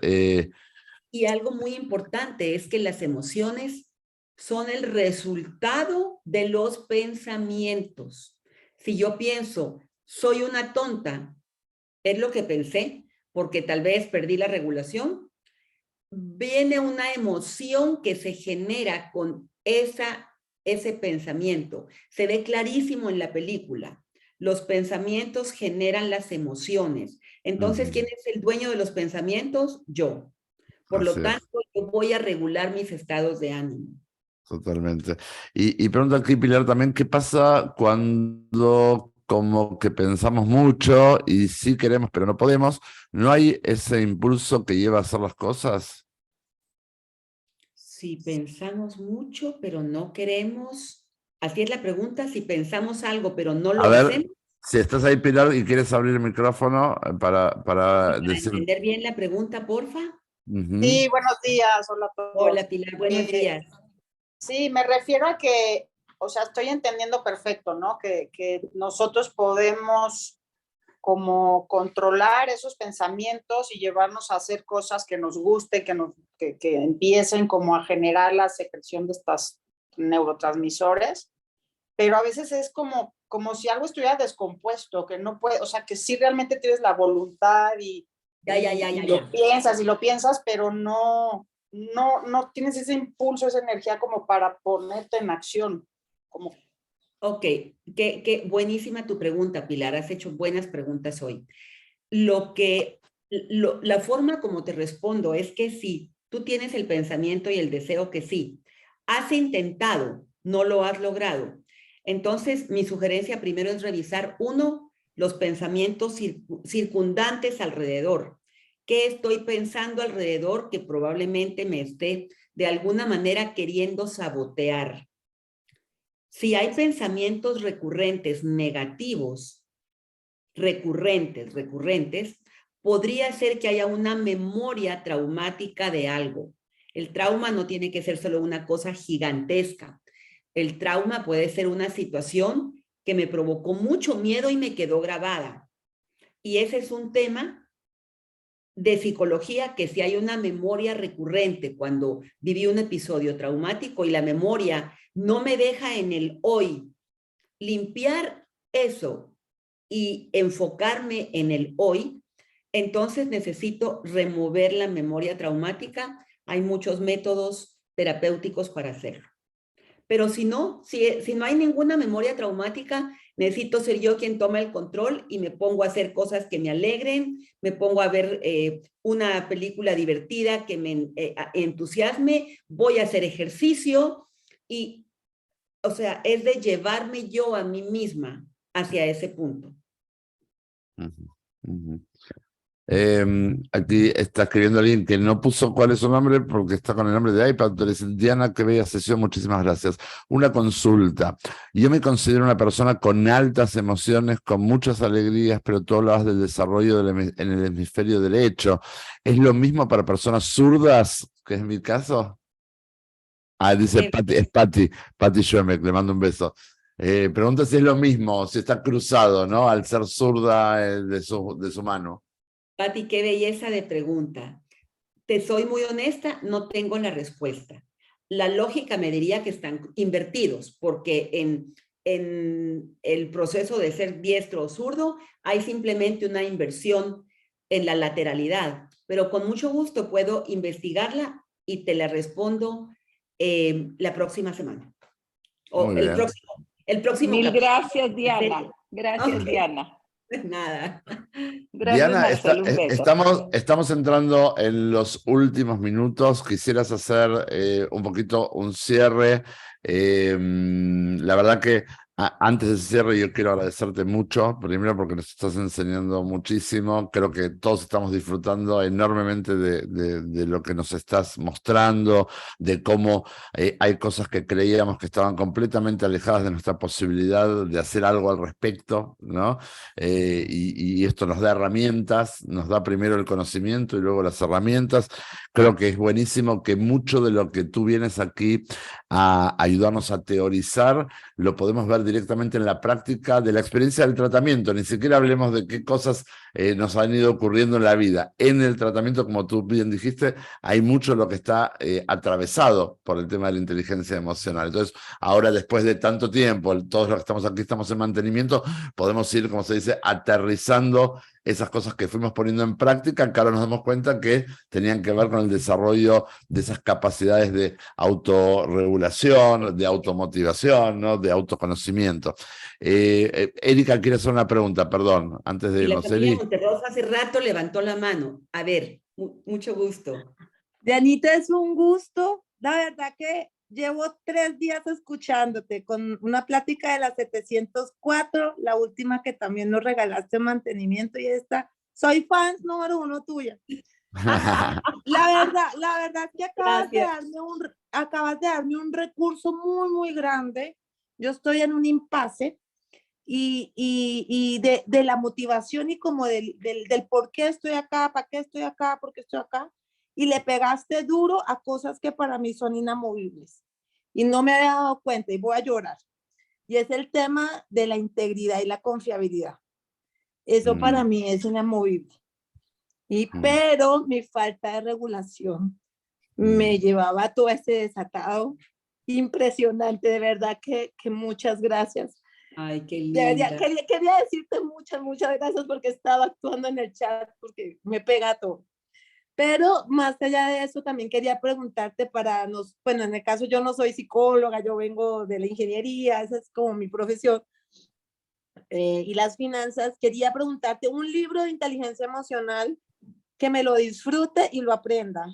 Y algo muy importante es que las emociones son el resultado de los pensamientos. Si yo pienso, soy una tonta, es lo que pensé, porque tal vez perdí la regulación, viene una emoción que se genera con ese pensamiento. Se ve clarísimo en la película. Los pensamientos generan las emociones. Entonces, ¿quién es el dueño de los pensamientos? Yo. Por así lo es. tanto, yo voy a regular mis estados de ánimo. Totalmente. Y pregunta aquí, Pilar, también, ¿qué pasa cuando como que pensamos mucho y sí queremos, pero no podemos? ¿No hay ese impulso que lleva a hacer las cosas? Si pensamos mucho, pero no queremos, así es la pregunta, si pensamos algo, pero no A lo ver, hacemos, si estás ahí, Pilar, y quieres abrir el micrófono y para para decir... entender bien la pregunta, porfa. Ujú. Sí, buenos días, hola a Hola, todos. Pilar, buenos Eh, días. sí, me refiero a que, o sea, estoy entendiendo perfecto, ¿no? Que nosotros podemos como controlar esos pensamientos y llevarnos a hacer cosas que nos guste, que empiecen como a generar la secreción de estos neurotransmisores, pero a veces es como si algo estuviera descompuesto, que no puede, o sea, que sí realmente tienes la voluntad y lo piensas, pero no tienes ese impulso, esa energía como para ponerte en acción. Como... Ok, buenísima tu pregunta, Pilar. Has hecho buenas preguntas hoy. La forma como te respondo es que sí, tú tienes el pensamiento y el deseo que sí. Has intentado, no lo has logrado. Entonces, mi sugerencia primero es revisar, uno, los pensamientos circundantes alrededor. ¿Qué estoy pensando alrededor que probablemente me esté de alguna manera queriendo sabotear? Si hay pensamientos recurrentes negativos, recurrentes, podría ser que haya una memoria traumática de algo. El trauma no tiene que ser solo una cosa gigantesca. El trauma puede ser una situación que me provocó mucho miedo y me quedó grabada. Y ese es un tema de psicología, que si hay una memoria recurrente cuando viví un episodio traumático y la memoria no me deja en el hoy, limpiar eso y enfocarme en el hoy, entonces necesito remover la memoria traumática. Hay muchos métodos terapéuticos para hacerlo. Pero si no hay ninguna memoria traumática, necesito ser yo quien toma el control y me pongo a hacer cosas que me alegren, me pongo a ver una película divertida que me entusiasme, voy a hacer ejercicio y, o sea, es de llevarme yo a mí misma hacia ese punto. Aquí está escribiendo alguien que no puso cuál es su nombre porque está con el nombre de iPad, pero dice: Diana, que bella sesión, muchísimas gracias. Una consulta. Yo me considero una persona con altas emociones, con muchas alegrías, pero tú hablabas del desarrollo en el hemisferio derecho. ¿Es lo mismo para personas zurdas, que es mi caso? Ah, dice Patti, es Patti Schwemek, le mando un beso. Pregunta si es lo mismo, si está cruzado, ¿no? Al ser zurda de su mano. Pati, qué belleza de pregunta. Te soy muy honesta, no tengo la respuesta. La lógica me diría que están invertidos, porque en el proceso de ser diestro o zurdo hay simplemente una inversión en la lateralidad, pero con mucho gusto puedo investigarla y te la respondo la próxima semana. O Muy bien. el próximo Mil capítulo. gracias, Diana. Gracias, Okay. Diana. Nada. Gracias, Diana, Marcelo, un beso. estamos entrando en los últimos minutos. Quisieras hacer un poquito un cierre. La verdad que antes del cierre yo quiero agradecerte mucho, primero porque nos estás enseñando muchísimo. Creo que todos estamos disfrutando enormemente de lo que nos estás mostrando, de cómo hay cosas que creíamos que estaban completamente alejadas de nuestra posibilidad de hacer algo al respecto, ¿no? Y esto nos da herramientas, nos da primero el conocimiento y luego las herramientas. Creo que es buenísimo que mucho de lo que tú vienes aquí a ayudarnos a teorizar lo podemos ver directamente en la práctica de la experiencia del tratamiento. Ni siquiera hablemos de qué cosas nos han ido ocurriendo en la vida. En el tratamiento, como tú bien dijiste, hay mucho de lo que está atravesado por el tema de la inteligencia emocional. Entonces, ahora después de tanto tiempo, todos los que estamos aquí estamos en mantenimiento, podemos ir, como se dice, aterrizando esas cosas que fuimos poniendo en práctica, que ahora nos damos cuenta que tenían que ver con el desarrollo de esas capacidades de autorregulación, de automotivación, ¿no? De autoconocimiento. Erika quiere hacer una pregunta, perdón, antes de Y la irnos. familia Monterrosa hace rato levantó la mano. A ver, mucho gusto. Dianita, es un gusto. La verdad que llevo 3 días escuchándote con una plática de la 704, la última que también nos regalaste mantenimiento, y esta. Soy fan número 1 tuya. La verdad que acabas de darme un recurso muy, muy grande. Yo estoy en un impasse y de la motivación y como del por qué estoy acá, para qué estoy acá, por qué estoy acá. Y le pegaste duro a cosas que para mí son inamovibles. Y no me había dado cuenta y voy a llorar. Y es el tema de la integridad y la confiabilidad. Eso para mí es inamovible. Pero mi falta de regulación me llevaba a todo ese desatado impresionante. De verdad que muchas gracias. Ay, qué linda. Quería decirte muchas gracias porque estaba actuando en el chat, porque me pega todo. Pero más allá de eso, también quería preguntarte bueno, en el caso yo no soy psicóloga, yo vengo de la ingeniería, esa es como mi profesión, y las finanzas. Quería preguntarte un libro de inteligencia emocional que me lo disfrute y lo aprenda.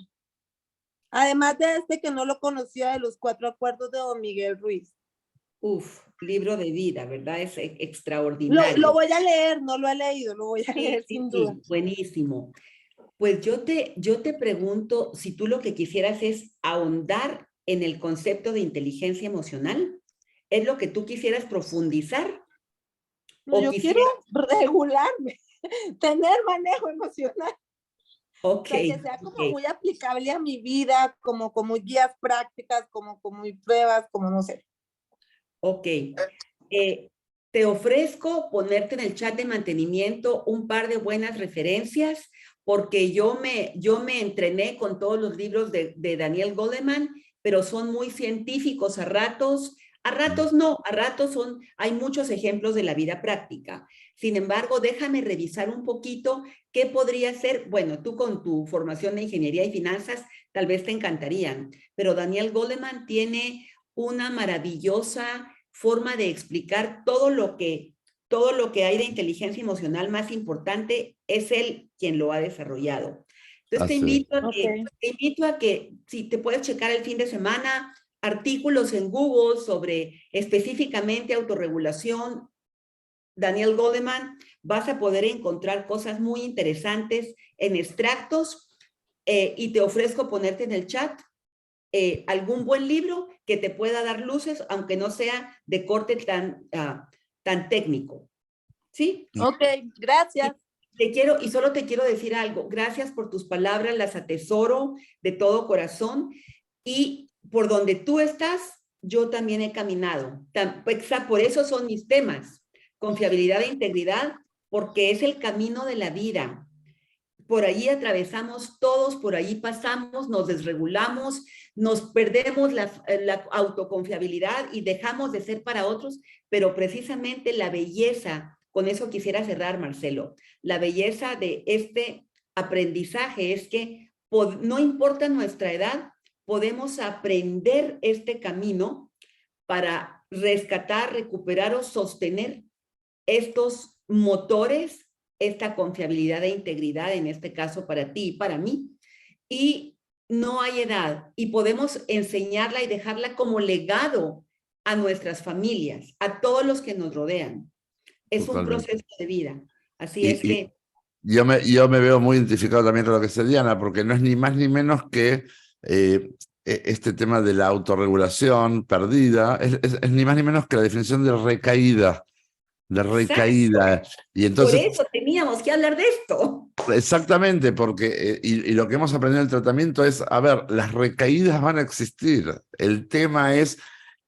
Además de este que no lo conocía, de los 4 acuerdos de Don Miguel Ruiz. Uf, libro de vida, ¿verdad? Es extraordinario. Lo voy a leer, no lo he leído, lo voy a leer sin duda. Buenísimo. Pues yo te pregunto si tú lo que quisieras es ahondar en el concepto de inteligencia emocional. ¿Es lo que tú quisieras profundizar? No, yo quiero regularme, tener manejo emocional. Ok. O sea, que sea como muy aplicable a mi vida, como guías prácticas, como pruebas, como no sé. Ok. Te ofrezco ponerte en el chat de mantenimiento un par de buenas referencias, porque yo me entrené con todos los libros de Daniel Goleman, pero son muy científicos a ratos no, a ratos hay muchos ejemplos de la vida práctica. Sin embargo, déjame revisar un poquito qué podría ser. Bueno, tú con tu formación de ingeniería y finanzas tal vez te encantarían, pero Daniel Goleman tiene una maravillosa forma de explicar todo lo que hay de inteligencia emocional más importante. Es él quien lo ha desarrollado. Entonces te invito a que si te puedes checar el fin de semana artículos en Google sobre específicamente autorregulación, Daniel Goleman, vas a poder encontrar cosas muy interesantes en extractos, y te ofrezco ponerte en el chat algún buen libro que te pueda dar luces, aunque no sea de corte tan técnico. ¿Sí? Ok, gracias. Y solo te quiero decir algo. Gracias por tus palabras, las atesoro de todo corazón. Y por donde tú estás, yo también he caminado. Por eso son mis temas. Confiabilidad e integridad, porque es el camino de la vida. Por allí atravesamos todos, por allí pasamos, nos desregulamos, nos perdemos la autoconfiabilidad y dejamos de ser para otros, pero precisamente la belleza, con eso quisiera cerrar, Marcelo, la belleza de este aprendizaje es que no importa nuestra edad, podemos aprender este camino para rescatar, recuperar o sostener estos motores, esta confiabilidad e integridad, en este caso para ti y para mí. Y no hay edad, y podemos enseñarla y dejarla como legado a nuestras familias, a todos los que nos rodean. Es Totalmente. un proceso de vida. Así es que... Yo me veo muy identificado también con lo que dice Diana, porque no es ni más ni menos que este tema de la autorregulación perdida, es ni más ni menos que la definición de recaída. Y entonces, por eso teníamos que hablar de esto. Exactamente, porque y lo que hemos aprendido en el tratamiento es, a ver, las recaídas van a existir. El tema es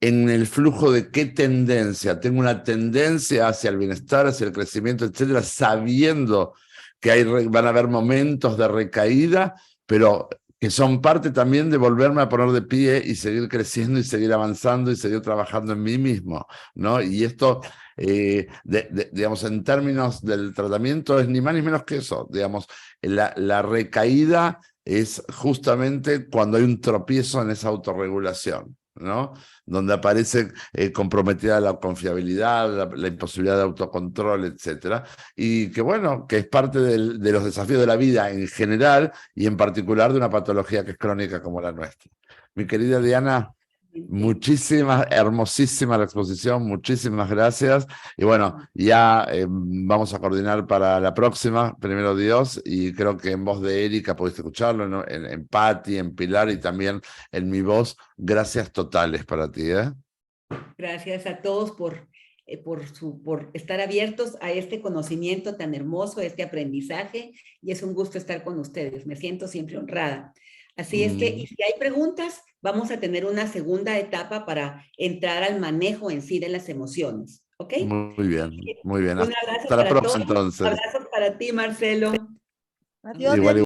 en el flujo de qué tendencia. Tengo una tendencia hacia el bienestar, hacia el crecimiento, etcétera, sabiendo que van a haber momentos de recaída, pero que son parte también de volverme a poner de pie y seguir creciendo y seguir avanzando y seguir trabajando en mí mismo, ¿no? Y esto, digamos, en términos del tratamiento es ni más ni menos que eso, digamos, la recaída es justamente cuando hay un tropiezo en esa autorregulación, ¿no? Donde aparece comprometida la confiabilidad, la imposibilidad de autocontrol, etcétera, y que bueno, que es parte de los desafíos de la vida en general y en particular de una patología que es crónica como la nuestra. Mi querida Diana, hermosísima la exposición, muchísimas gracias. Y bueno, ya vamos a coordinar para la próxima, primero Dios, y creo que en voz de Erika pudiste escucharlo, ¿no? En Patti, en Pilar y también en mi voz. Gracias totales para ti, ¿eh? Gracias a todos por estar abiertos a este conocimiento tan hermoso, este aprendizaje, y es un gusto estar con ustedes. Me siento siempre honrada. Así es que, y si hay preguntas, vamos a tener una segunda etapa para entrar al manejo en sí de las emociones. ¿Ok? Muy bien, muy bien. Un abrazo Hasta la para próxima todos. entonces. Abrazos para ti, Marcelo. Adiós. Igual,